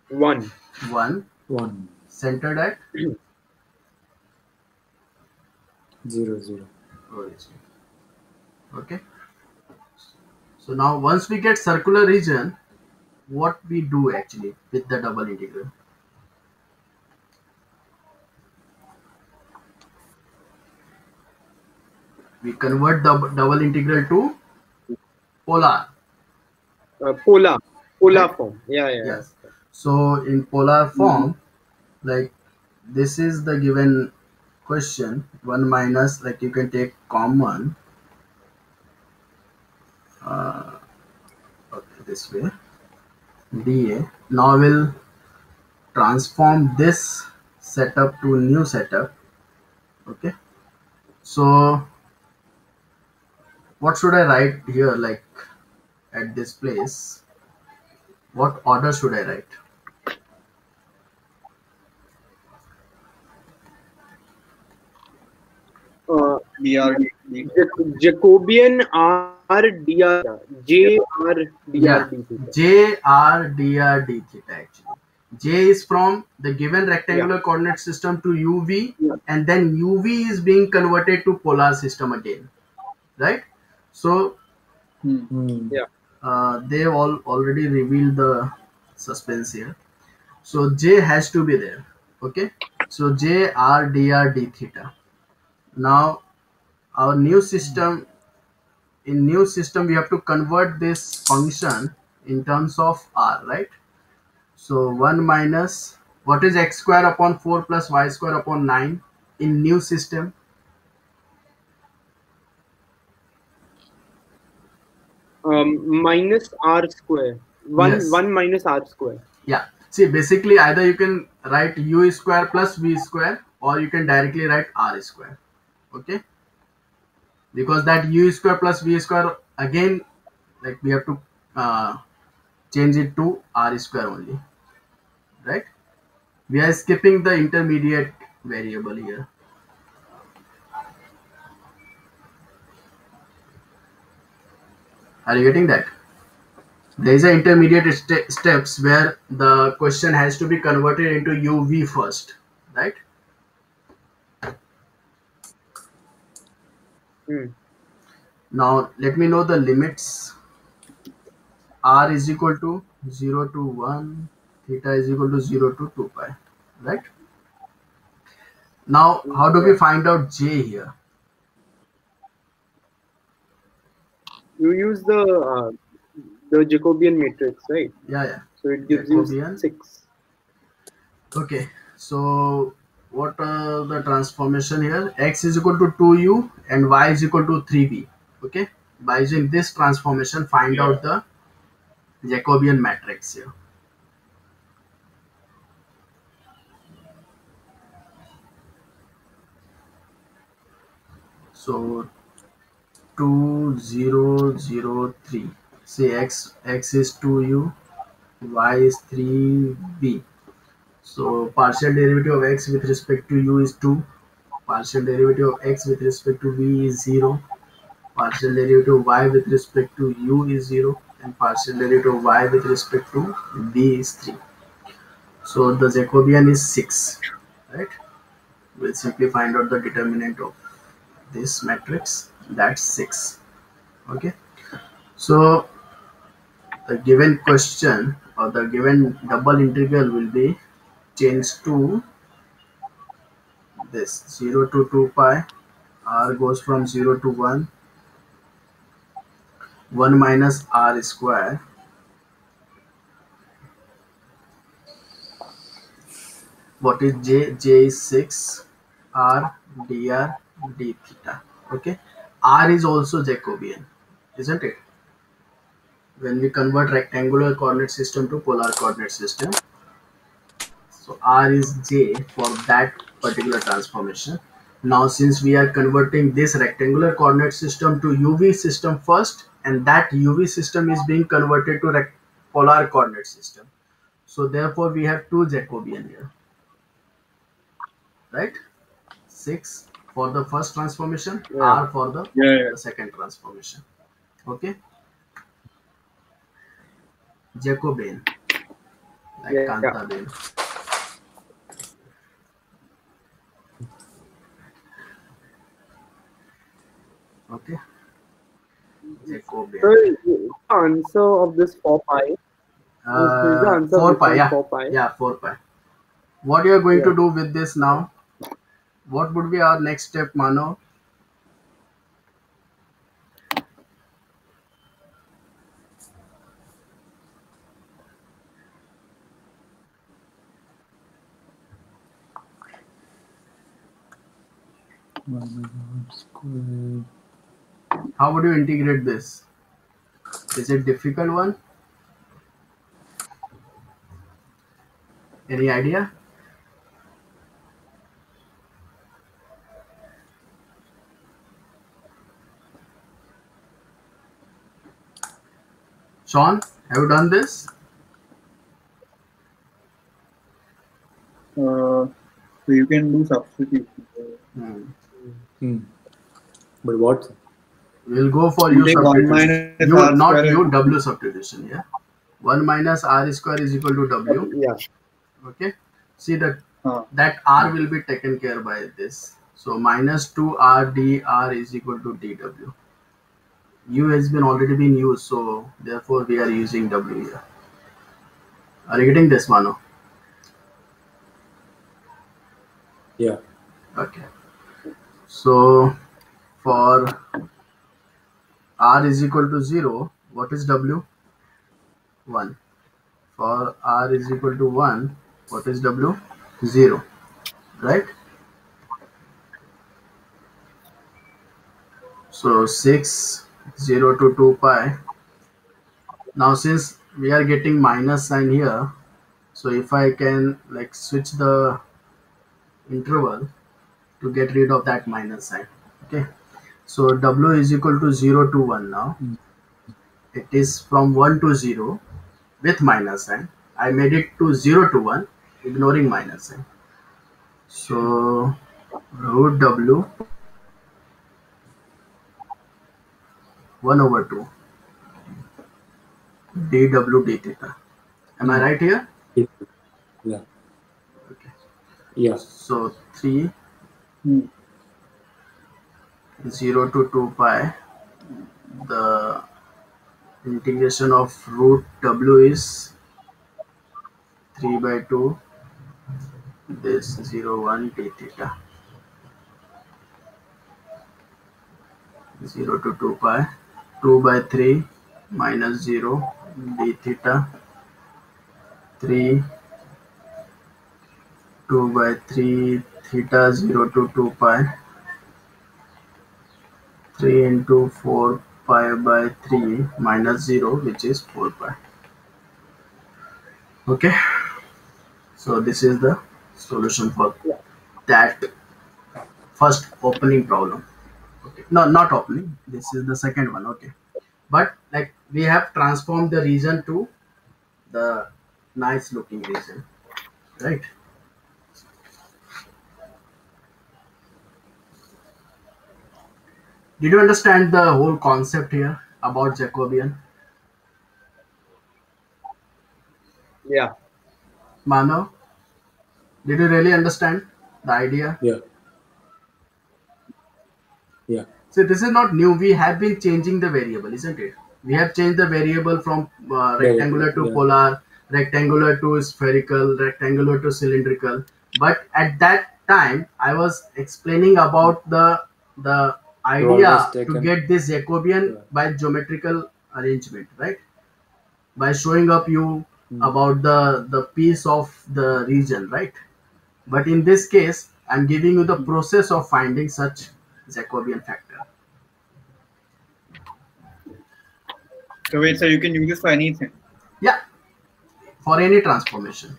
1. 1, 1 centered at 0 0. origin. Okay, so now once we get circular region, what we do actually with the double integral? We convert the double integral to polar. Polar Right? form. Yeah. Yes. So in polar form, like this is the given question, 1 minus, like you can take common, okay, this way, dA. Now we'll transform this setup to new setup. Okay, so what should I write here, like at this place? What order should I write? dr Jacobian R dr J R Yeah, dr d theta. J R dr d theta actually. J is from the given rectangular coordinate system to UV, Yeah. and then UV is being converted to polar system again, right? So Yeah. they all already revealed the suspense here. So J has to be there. Okay, so J R dr d theta. Now our new system, in new system we have to convert this function in terms of r, right? So 1 minus, what is x square upon 4 plus y square upon 9 in new system? Minus R square. Yes. 1 minus R square. Yeah, see, basically either you can write u square plus v square, or you can directly write r square. Okay, because that u square plus v square, again, like we have to change it to r square only, right? We are skipping the intermediate variable here. Are you getting that? There is an intermediate steps where the question has to be converted into uv first, right? Now let me know the limits. R is equal to 0 to 1, theta is equal to 0 to 2 pi, right? Now, how do we find out J here? You use the Jacobian matrix, right? Yeah. So it gives you Jacobian. 6. Okay. So what the transformation here? X is equal to 2u and y is equal to 3b. Okay. By using this transformation, find out the Jacobian matrix here. So 2003. Say x is 2u, y is 3b. So partial derivative of x with respect to u is 2. Partial derivative of x with respect to v is 0. Partial derivative of y with respect to u is 0. And partial derivative of y with respect to b is 3. So the Jacobian is 6. Right? We'll simply find out the determinant of this matrix. That's 6. Okay. So the given question or the given double integral will be changed to this 0 to 2 pi. R goes from 0 to 1 minus r square. What is j? J is 6 r dr d theta. Okay, r is also Jacobian, isn't it? When we convert rectangular coordinate system to polar coordinate system, so r is j for that particular transformation. Now since we are converting this rectangular coordinate system to uv system first, and that uv system is being converted to polar coordinate system, so therefore we have two Jacobian here, right? 6 for the first transformation, Yeah. r for the Yeah. second transformation. Okay, Jacobian, like Yeah. Cantabile. Okay, Jacobian. So the answer of this 4 pi is the answer 4 of pi, this yeah. 4 pi. Yeah, 4 pi. What you are going to Yeah. do with this now? What would be our next step, Mano? Square. How would you integrate this? Is it difficult one? Any idea? Sean, have you done this? So you can do substitution. But what? We'll go for You u take 1 substitution. minus U, r not square u, and w substitution. Yeah. 1 minus r square is equal to w. Yeah. Okay. See that uh, that r will be taken care by this. So minus 2r dr is equal to dw. U has been already been used, so therefore we are using w here. Are you getting this, Mano? Yeah. Okay. So for r is equal to 0, what is w? 1. For r is equal to 1, what is w? 0. Right? So 6, 0 to 2 pi. Now since we are getting minus sign here, so if I can like switch the interval to get rid of that minus sign. Okay. So w is equal to 0 to 1 now. It is from 1 to 0 with minus sign. I made it to 0 to 1 ignoring minus sign. So root w 1 over 2 dw d theta. Am I right here? Yeah. Okay. Yeah. So 3 hmm. 0 to 2 pi. The integration of root w is 3 by 2 this 0 1 d theta. 0 to 2 pi, 2 by 3 minus 0 d theta, 3, 2 by 3 theta 0 to 2 pi, 3 into 4 pi by 3 minus 0, which is 4 pi. Okay, so this is the solution for that first opening problem. Okay, no, not opening, this is the second one. Okay, but like we have transformed the region to the nice looking region, right? Did you understand the whole concept here about Jacobian? Yeah. Mano, did you really understand the idea? Yeah. Yeah. So this is not new. We have been changing the variable, isn't it? We have changed the variable from rectangular to Yeah. polar, rectangular to spherical, rectangular to cylindrical. But at that time, I was explaining about the always idea to taken. get this Jacobian Yeah. by geometrical arrangement, right? By showing up you Hmm. about the piece of the region, right? But in this case, I'm giving you the process of finding such Jacobian factor. So wait, so you can use this for anything. Yeah, for any transformation.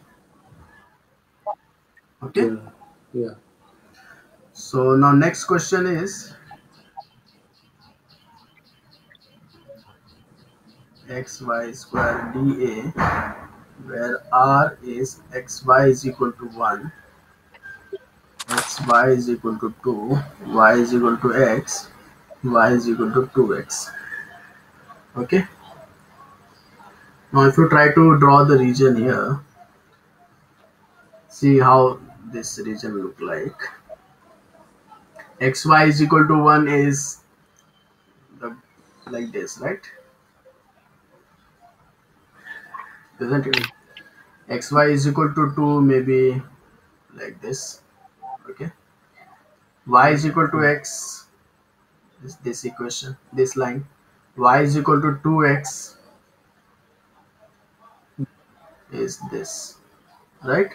Okay. Yeah. Yeah. So now next question is xy square dA, where r is xy is equal to 1, xy is equal to 2, y is equal to x, y is equal to 2x. Okay. Now if you try to draw the region here, see how this region look like. Xy is equal to 1 is the, like this, right? Isn't it? Xy is equal to 2, maybe like this. Okay. Y is equal to x is this equation, this line. Y is equal to 2x is this, right?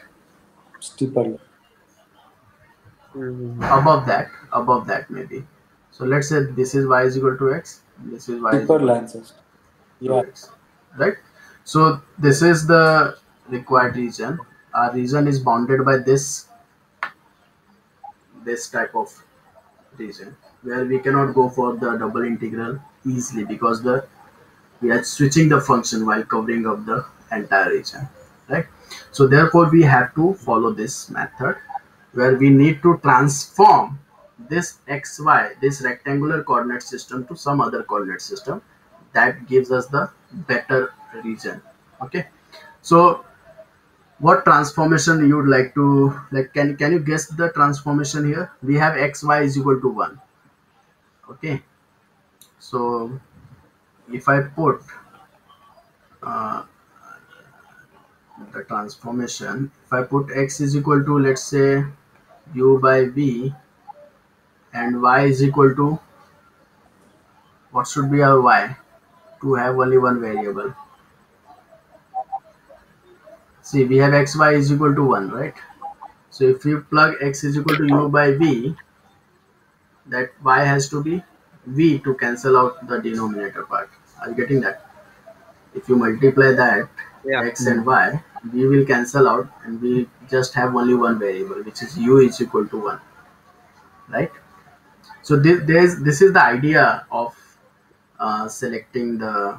Steeper. Above that maybe. So let's say this is y is equal to x, this is y is Steeper equal to lines. Yeah. 2x, right? So this is the required region. Our region is bounded by this type of region, where we cannot go for the double integral easily because we are switching the function while covering up the entire region, right? So therefore we have to follow this method where we need to transform this xy, this rectangular coordinate system, to some other coordinate system that gives us the better region. Okay, so what transformation you would like to, like, can you guess the transformation here? We have xy is equal to 1. Okay, so if I put uh, the transformation, if I put x is equal to, let's say, u by v, and y is equal to, what should be our y to have only one variable? See, we have xy is equal to 1, right? So if you plug x is equal to u by v, that y has to be v to cancel out the denominator part. Are you getting that? If you multiply that, Yeah. x and y, we will cancel out and we just have only one variable, which is u is equal to 1, right? So this is the idea of selecting the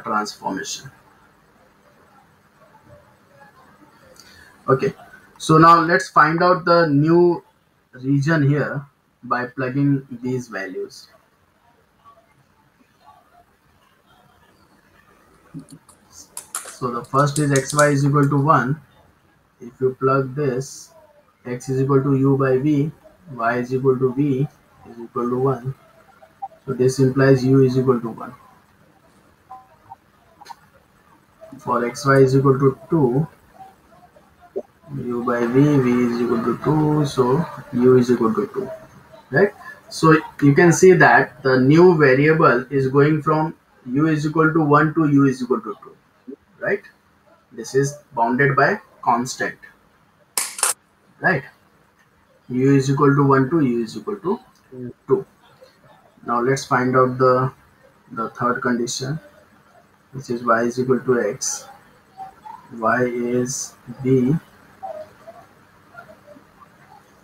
transformation. Okay, so now let's find out the new region here by plugging these values. So the first is xy is equal to 1. If you plug this, x is equal to u by v, y is equal to v is equal to 1. So this implies u is equal to 1. For xy is equal to 2, u by v, v is equal to 2, so u is equal to 2, right? So you can see that the new variable is going from u is equal to 1 to u is equal to 2, right? This is bounded by constant, right? U is equal to 1 to u is equal to 2. Now let's find out the third condition, which is y is equal to x, y is v,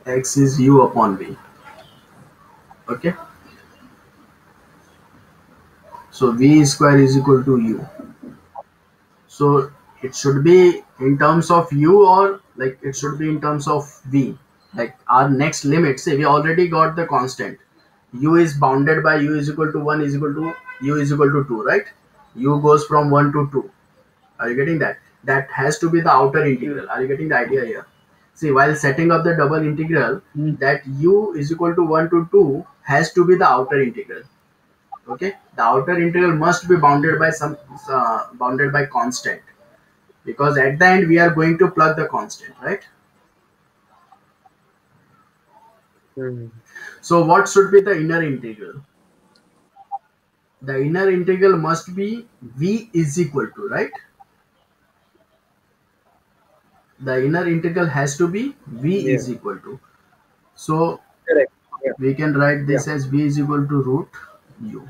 x is u upon v. Okay, so v square is equal to u. So it should be in terms of u, or like it should be in terms of v. Like our next limit, say we already got the constant. U is bounded by u is equal to 1 is equal to u is equal to 2, right? U goes from 1 to 2. Are you getting that? That has to be the outer integral. Are you getting the idea here? See, while setting up the double integral, that u is equal to 1 to 2 has to be the outer integral. Okay, the outer integral must be bounded by bounded by constant, because at the end we are going to plug the constant, right? So what should be the inner integral? The inner integral must be v is equal to, right? The inner integral has to be v is equal to. So Correct. Yeah. we can write this as v is equal to root u.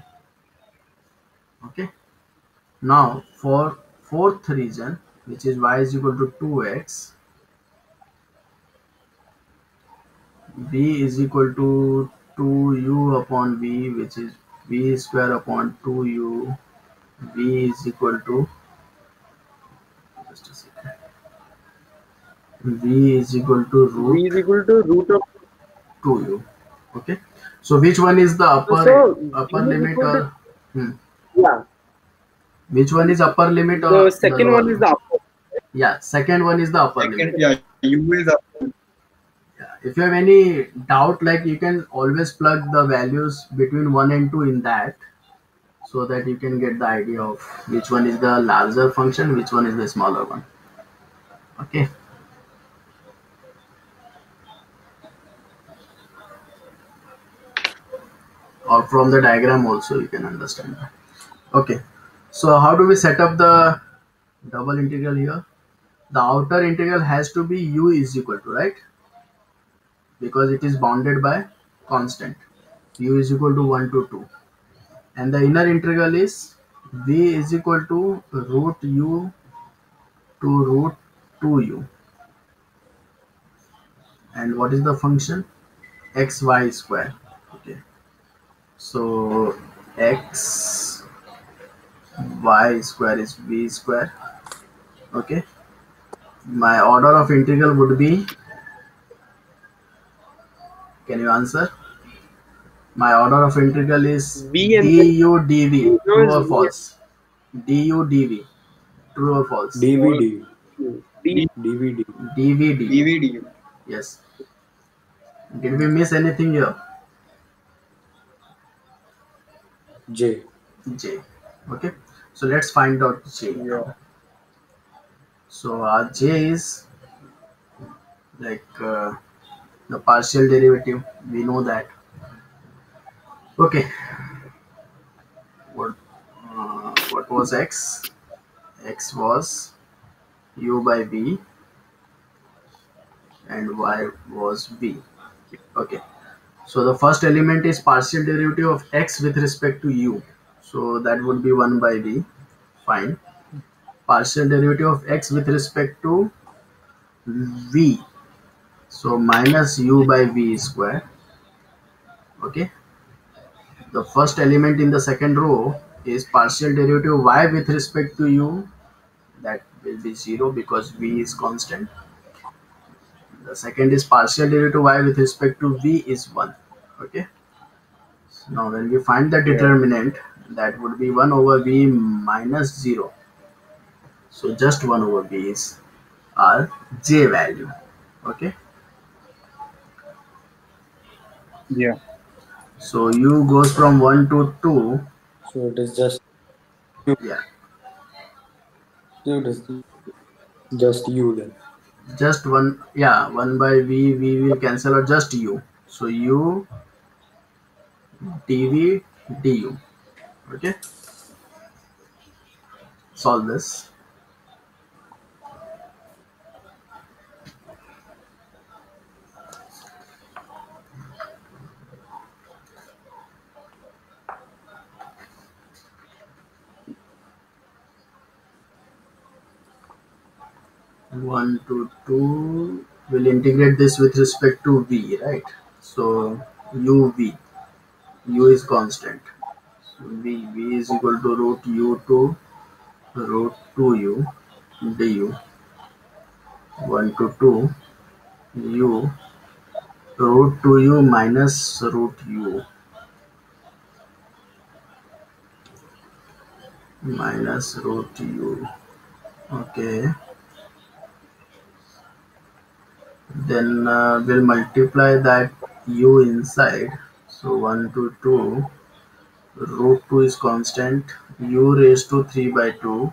Okay. Now for fourth region, which is y is equal to 2x, v is equal to 2u upon v, which is v square upon 2u. V is equal to, just a second, v is equal to V root is equal to root of. 2u. Okay, so which one is the upper So upper V is limit, equal to, or yeah. which one is upper limit The or the second lower one is limit? the upper. Yeah, second one is the upper limit. Second, yeah, u is up. Yeah. If you have any doubt, like you can always plug the values between 1 and 2 in that, so that you can get the idea of which one is the larger function, which one is the smaller one. Okay. Or from the diagram also you can understand that. Okay. So how do we set up the double integral here? The outer integral has to be u is equal to, right? Because it is bounded by constant. U is equal to 1 to 2. And the inner integral is v is equal to root u to root 2u. And what is the function? Xy square. Okay. So x y square is v square. Okay. My order of integral would be, can you answer? My order of integral is V and du dv. no, True is or V false? Du dv. True or false? DVD. and D. DVD. dv du. DVD. Yes. Did we miss anything here? J. J. Okay. So let's find out J. Yeah. So our J is like the partial derivative. We know that. Okay. What was x? X was u by v, and y was v. Okay. So the first element is partial derivative of x with respect to u. So that would be 1 by v. Fine. Partial derivative of x with respect to v. So minus u by v square. Okay. The first element in the second row is partial derivative y with respect to u. That will be 0 because v is constant. The second is partial derivative y with respect to v is 1. Okay. Now when we find the determinant, that would be 1 over v minus 0. So just 1 over v is our j value. Okay. Yeah. So u goes from 1 to 2. So it is just Yeah. so it is just U then. Just 1. Yeah. 1 by v will cancel out, just u. So u dv du. Okay, solve this. One to two. We'll integrate this with respect to v, right? So uv, u is constant. So v is equal to root u to root 2u du. 1 to 2 u root 2u minus root u minus root u. Okay, then we'll multiply that u inside. So 1 to 2 root 2 is constant, u raised to 3 by 2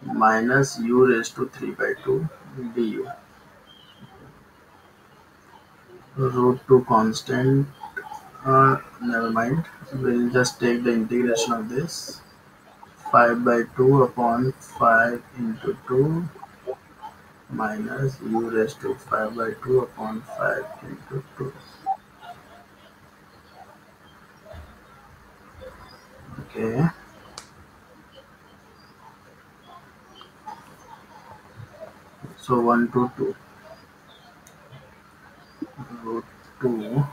minus u raised to 3 by 2 du. Root 2 constant, never mind, we'll just take the integration of this. 5 by 2 upon 5 into 2 minus u raised to 5 by 2 upon 5 into 2. Okay, so 1 to 2 root 2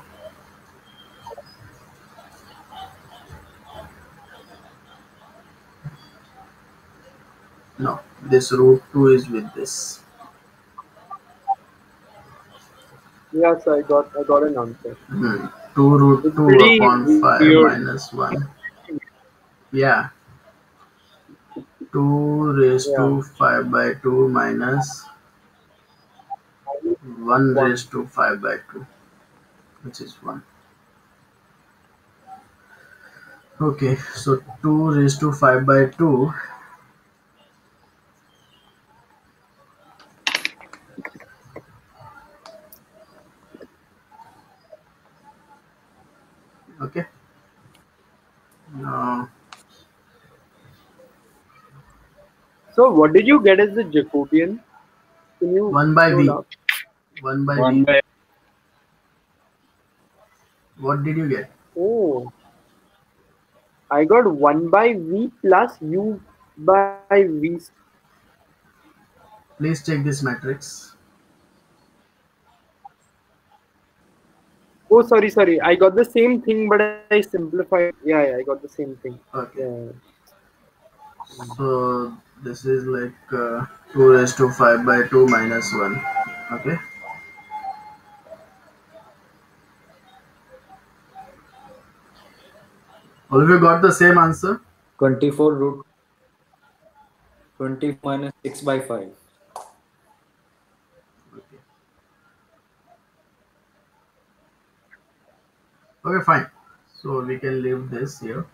no, this root 2 is with this. Yes, I got an answer. 2 root It's 2 pretty upon 5 weird. minus 1. Yeah, 2 raised Yeah, to 5 by 2 minus 1 one. raised to 5 by 2, which is 1. Okay, so 2 raised to 5 by 2. Okay, now So what did you get as the Jacobian? Can you 1 by scroll v. up? 1 by 1 v. by What did you get? Oh, I got 1 by v plus u by v. Please check this matrix. Oh, sorry. I got the same thing, but I simplified. Yeah, I got the same thing. Okay, Yeah. so this is like 2 raised to 5 by 2 minus 1. Okay, all of you got the same answer? 24 root 20 minus 6 by 5. Okay, okay, fine. So we can leave this here.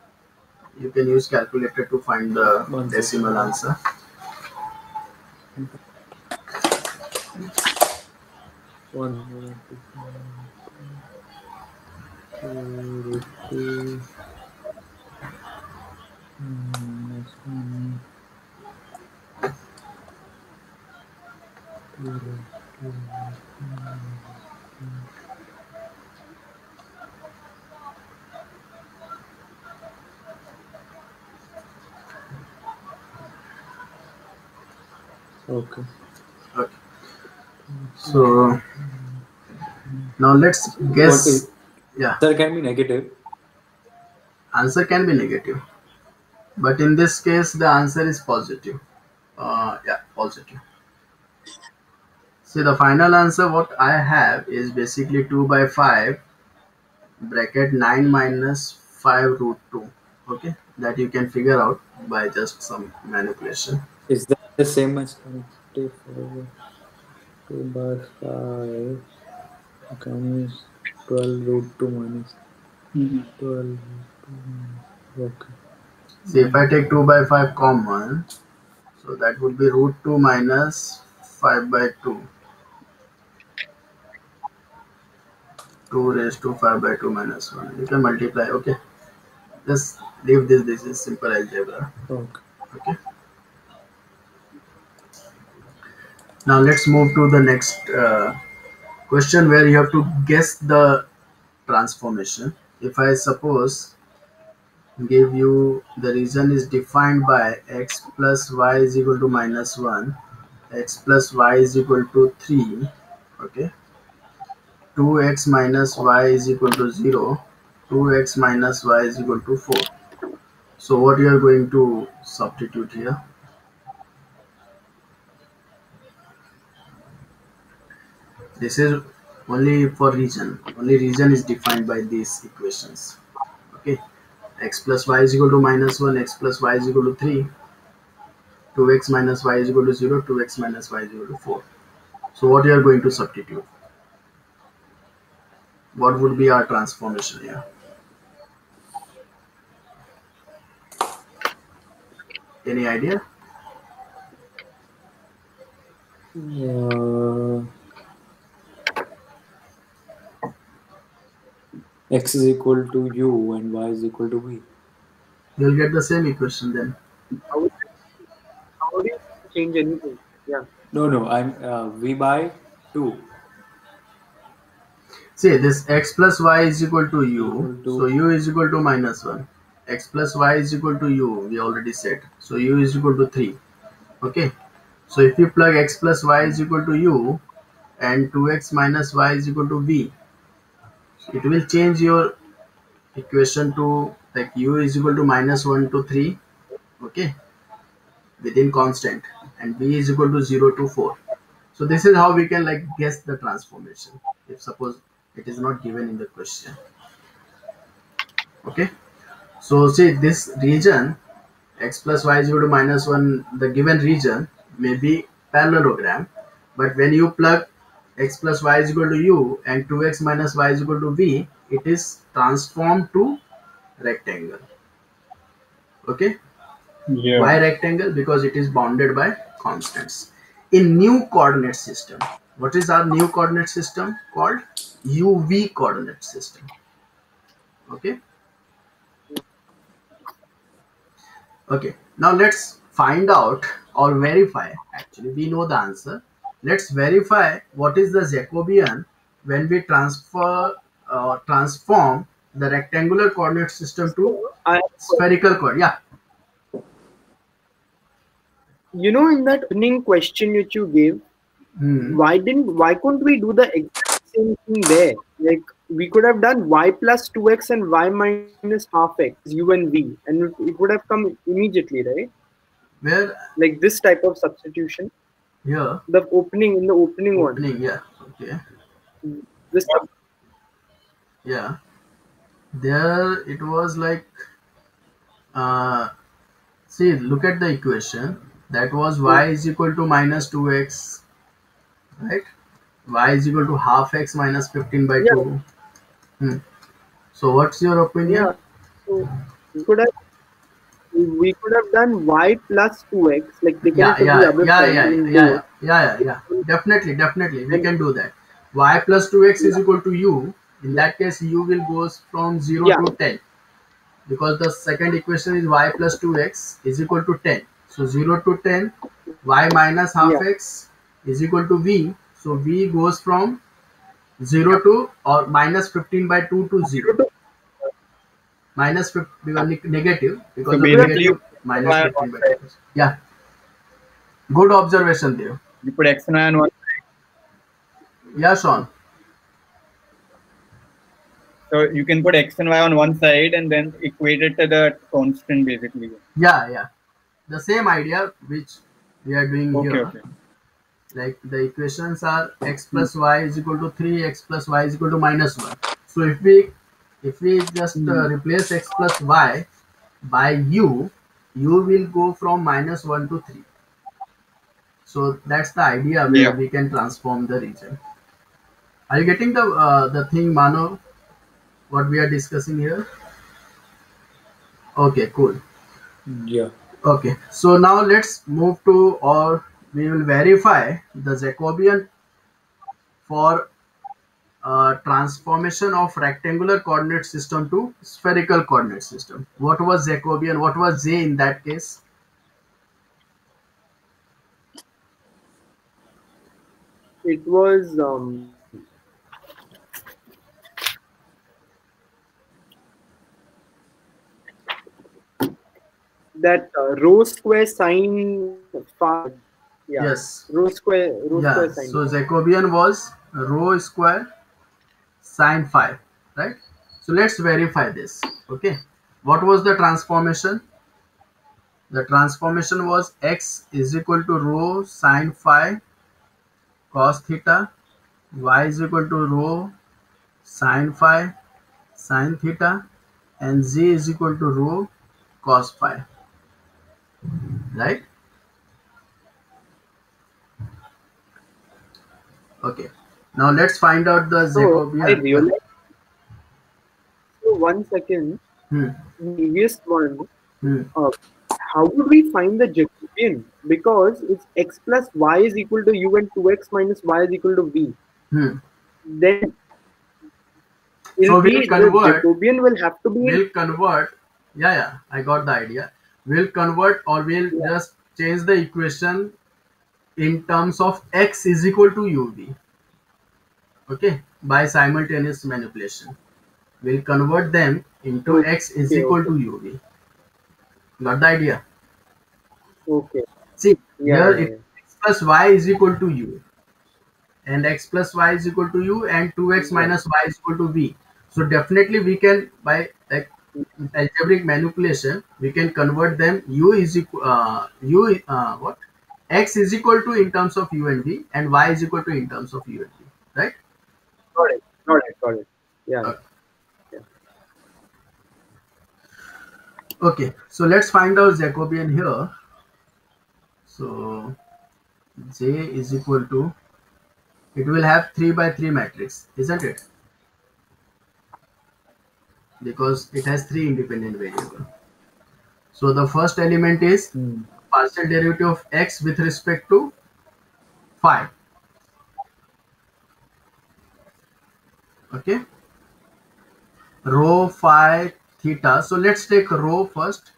You can use calculator to find the One decimal second. answer. 1 root 2 minus 1 root 2. Okay. Okay, so now let's What guess. is Yeah, there can be negative. answer can be negative, but in this case the answer is positive. Yeah, positive. See, the final answer what I have is basically 2 by 5 bracket 9 minus 5 root 2. Okay, that you can figure out by just some manipulation. Is that the same as 24 2 by 5? Can use 12 root 2 minus 12 root 2 minus. Okay. See, if I take 2 by 5 common, so that would be root 2 minus 5 by 2. 2 raised to 5 by 2 minus 1. You can multiply. Okay. Just leave this. This is simple algebra. Okay. Okay. Now let's move to the next question where you have to guess the transformation. If I suppose give you the region is defined by x plus y is equal to minus 1, x plus y is equal to 3, okay, 2x minus y is equal to 0, 2x minus y is equal to 4. So what you are going to substitute here? This is only for region. Only region is defined by these equations. Okay. X plus y is equal to minus 1, x plus y is equal to 3, 2x minus y is equal to 0, 2x minus y is equal to 4. So what you are going to substitute? What would be our transformation here? Any idea? X is equal to u and y is equal to v. You will get the same equation then. How do you change anything? Yeah. No, I'm v by 2. See, this x plus y is equal to u. Equal to- So u is equal to minus 1. X plus y is equal to u. We already said. So u is equal to 3. Okay. So if you plug x plus y is equal to u and 2x minus y is equal to v, it will change your equation to like u is equal to minus 1 to 3, okay, within constant, and v is equal to 0 to 4. So this is how we can like guess the transformation if suppose it is not given in the question. Okay, so see this region x plus y is equal to minus 1, the given region may be parallelogram, but when you plug x plus y is equal to u and 2x minus y is equal to v, it is transformed to rectangle. Okay. Yeah. Why rectangle? Because it is bounded by constants. In new coordinate system, what is our new coordinate system called? UV coordinate system. Okay. Okay. Now let's find out or verify. Actually, we know the answer. Let's verify what is the Jacobian when we transform the rectangular coordinate system to I, spherical coordinate. Yeah. in that opening question which you gave, why couldn't we do the exact same thing there? Like we could have done y plus 2x and y minus half x, u and v, and it would have come immediately, right? Where Like this type of substitution. here In the opening opening, yeah. Okay. one. This Yeah, there it was like see, look at the equation. That was y is equal to minus 2x, right? Y is equal to half x minus 15 by 2. So what's your opinion? yeah. So we could have done y plus 2x, like taken Yeah, it to yeah, the other yeah, side. yeah, and yeah, do it. yeah. Definitely, we can do that. Y plus 2x is equal to u. In that case, u will goes from 0 Yeah. to 10, because the second equation is y plus 2x is equal to 10. So 0 to 10, y minus half Yeah. x is equal to v. So v goes from 0 to or minus 15 by 2 to 0. Minus 15 negative, because So of basically negative, minus 15 by 2. Yeah. Good observation there. you put x and y on one. Yeah, Sean. So you can put x and y on one side and then equate it to the constant basically. Yeah. The same idea which we are doing here. Okay. Like the equations are x plus y is equal to 3, x plus y is equal to minus 1. So if we just replace x plus y by u will go from minus 1 to 3. So that's the idea where Yeah. we can transform the region. Are you getting the thing, Mano? What we are discussing here? Okay, cool. Yeah. Okay, so now let's move to, or we will verify the Jacobian for transformation of rectangular coordinate system to spherical coordinate system. What was Jacobian? What was J in that case? It was that rho square sine phi. Yeah, Yes. rho Yeah. square sine. So Jacobian was rho square sine phi, right? So let's verify this. Okay. What was the transformation? The transformation was x is equal to rho sine phi cos theta, y is equal to rho sine phi sine theta, and z is equal to rho cos phi, right? Okay. Now let's find out the So I Jacobian. realized. So 1 second. Hmm. Previous one. Hmm. How would we find the Jacobian? Because it's x plus y is equal to u and 2x minus y is equal to v. Hmm. Then So it'll we'll be the convert. Jacobian will have to be in We'll convert. Yeah. I got the idea. We'll convert, or we'll yeah, just change the equation in terms of x is equal to uv. Okay. By simultaneous manipulation, we'll convert them into x is okay, equal okay, to uv. Got the idea? okay. See, Yeah, here yeah, it yeah. x plus y is equal to u, and x plus y is equal to u, and 2x Yeah. minus y is equal to v. So definitely we can, by like algebraic manipulation, we can convert them. U is equal what x is equal to in terms of u and v, and y is equal to in terms of u and v, right? Got it. Got it. Got it. Yeah. Okay. Okay, so let's find out Jacobian here. So J is equal to, it will have 3 by 3 matrix, isn't it? Because it has 3 independent variables. So the first element is partial derivative of x with respect to phi. Okay, rho phi theta. So let's take rho first,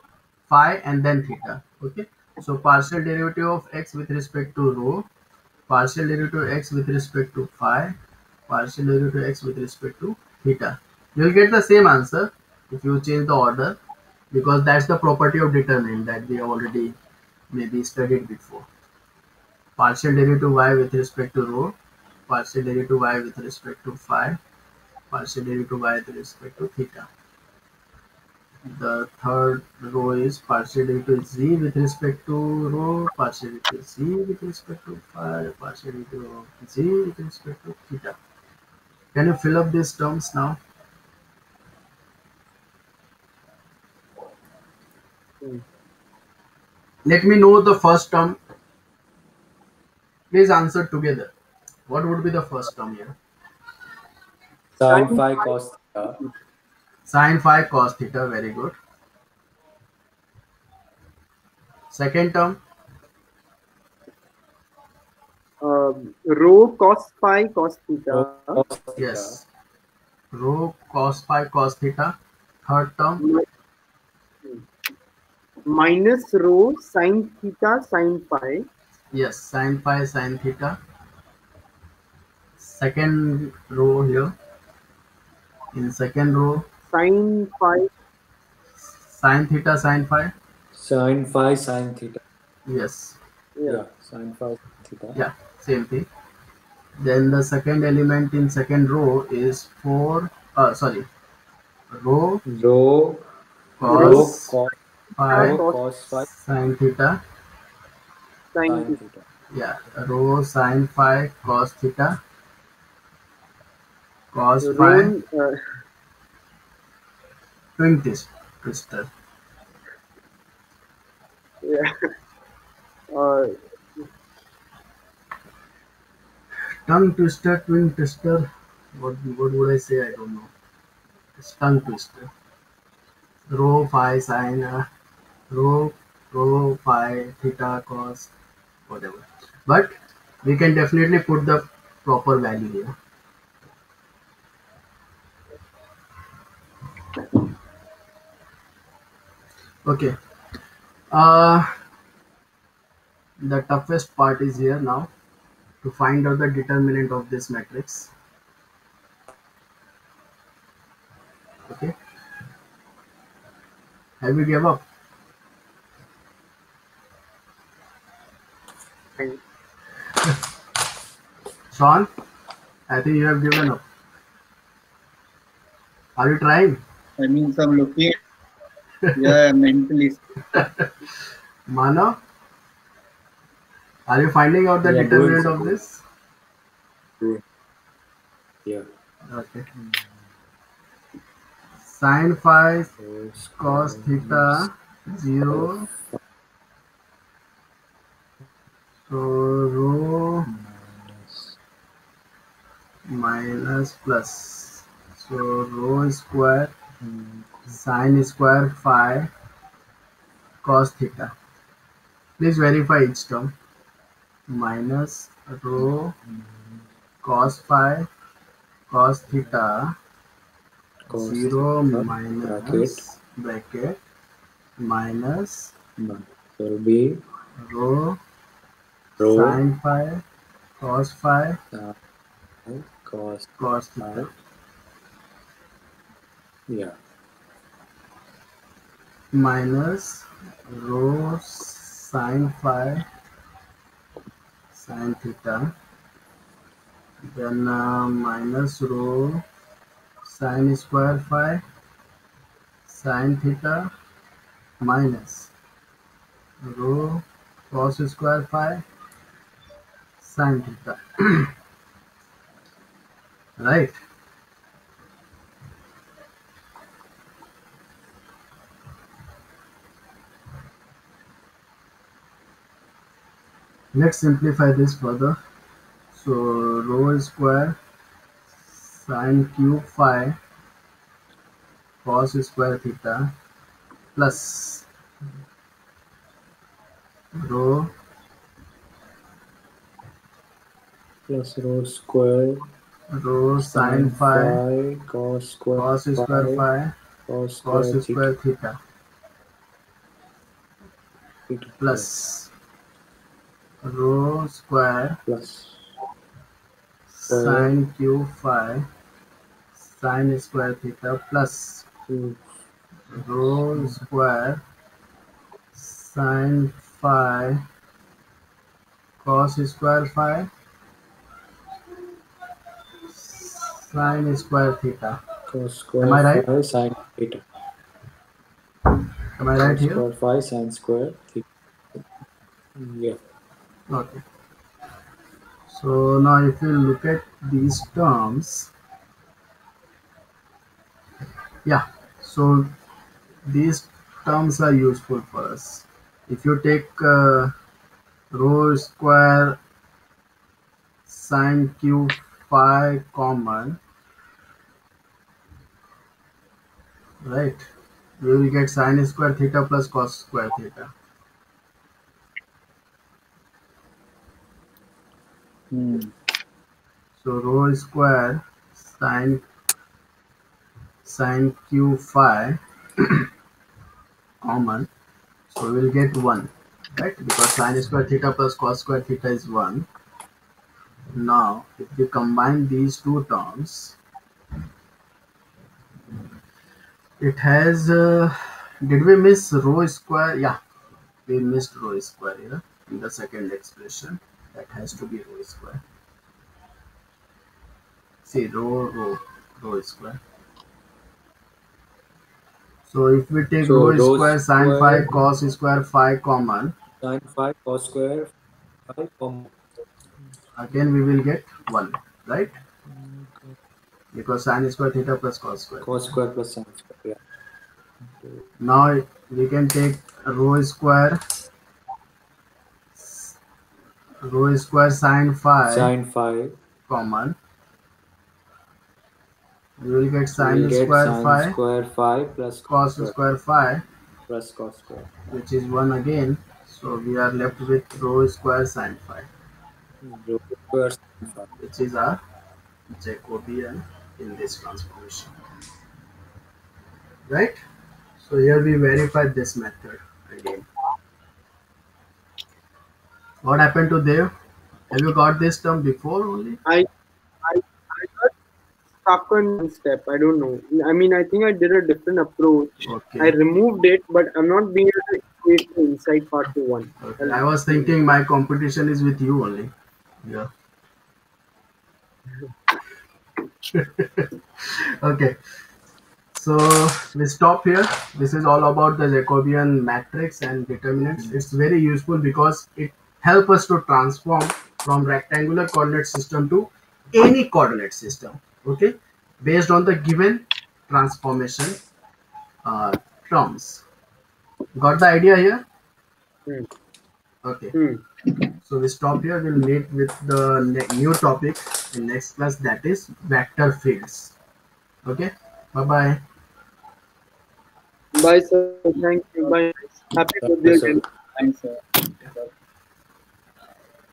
phi, and then theta. Okay, so partial derivative of x with respect to rho, partial derivative of x with respect to phi, partial derivative of x with respect to theta. You'll get the same answer if you change the order, because that's the property of determinant that we have already maybe studied before. Partial derivative y with respect to rho, partial derivative y with respect to phi, partial derivative y with respect to theta. The third row is partial derivative z with respect to rho, partial derivative z with respect to phi, partial derivative of z with respect to theta. Can you fill up these terms now? Hmm. Let me know the first term. Please answer together. What would be the first term here? Sine Sine phi phi. cos theta. Sine phi cos theta. Very good. Second term. Rho cos phi cos theta Rho cos theta. Yes. Rho cos phi cos theta. Third term. minus rho sin theta sin phi. Yes. Sine phi sin theta. Second row here. In second row, Sin phi. sin theta sin phi. Sine phi sin theta. Yes. Yeah. Yeah, sine phi theta. Yeah. Same thing. Then the second element in second row is 4. Sorry. Rho Rho Rho cos cos phi cos phi sin theta. sin sin theta. theta. Yeah. Rho sin phi cos theta. Cos phi Rho twin twister. yeah. Uh, Tongue twister, twin twister. What would I say? I don't know. It's tongue twister. Rho phi sin rho phi theta cos whatever. But we can definitely put the proper value here. Okay. Uh, the toughest part is here now to find out the determinant of this matrix. Okay. Have you give up? Fine. Sean, I think you have given up. Are you trying? I mean, so I'm looking at, yeah, mentally. Mano, are you finding out the Yeah, doing determinant so. of this? Doing. Yeah. Okay. Sine phi cos Square theta 0. So rho minus minus plus. So rho square mm, sine square phi cos theta. Please verify each term. Minus rho cos phi cos theta cos 0 theta bracket minus bracket minus minus will be rho rho sine phi cos phi sine cos cos phi. theta Yeah. minus rho sine phi sine theta, then minus rho sine square phi sine theta minus rho cos square phi sine theta. Right. Let's simplify this further. So rho square sine cube phi cos square theta plus rho Plus rho square sine sine phi phi cos square cos square phi phi cos cos square square theta. theta Theta plus rho square plus square sine cube phi sine square theta plus cube rho square sine phi cos square phi sine square theta. cos Am square I right? phi sine theta. Am I right Cos here? square phi sine square theta. Yeah. Okay. So now if you look at these terms, yeah. So these terms are useful for us. If you take rho square sine cube phi common, right? We will get sine square theta plus cos square theta. Hmm. So rho square sine cube phi common. So we will get 1, right? Because sine square theta plus cos square theta is 1. Now, if we combine these two terms, it has. Did we miss rho square? Yeah, we missed rho square here in the second expression. That has to be rho square. See, rho square. So if we take So rho rho square sine phi square cos square phi common, sine phi cos square phi common. again we will get 1, right? Because sine square theta plus cos square Cos theta. square plus sine square. Yeah. Now we can take rho square sine phi Sine phi. common. We will get So we'll sine get square sine phi square phi plus cos square phi, plus cos square. which is 1 again. So we are left with rho square sine phi, Rho square sine phi. which is our Jacobian in this transformation, right? So here we verify this method again. What happened to Dev? Have you got this term before only? I got stuck on one step. I don't know. I mean, I think I did a different approach. Okay. I removed it, but I'm not being able to equate the inside part to one. Okay. I was thinking my competition is with you only. Yeah. Okay. So we stop here. This is all about the Jacobian matrix and determinants. It's very useful because it helps us to transform from rectangular coordinate system to any coordinate system. Okay, based on the given transformation terms. Got the idea here? Hmm. Okay. Hmm. So we stop here. We'll meet with the new topic in next class, that is vector fields. Okay. Bye bye. Bye, sir. Thank you. Bye. Happy birthday sir. again. Thanks, sir.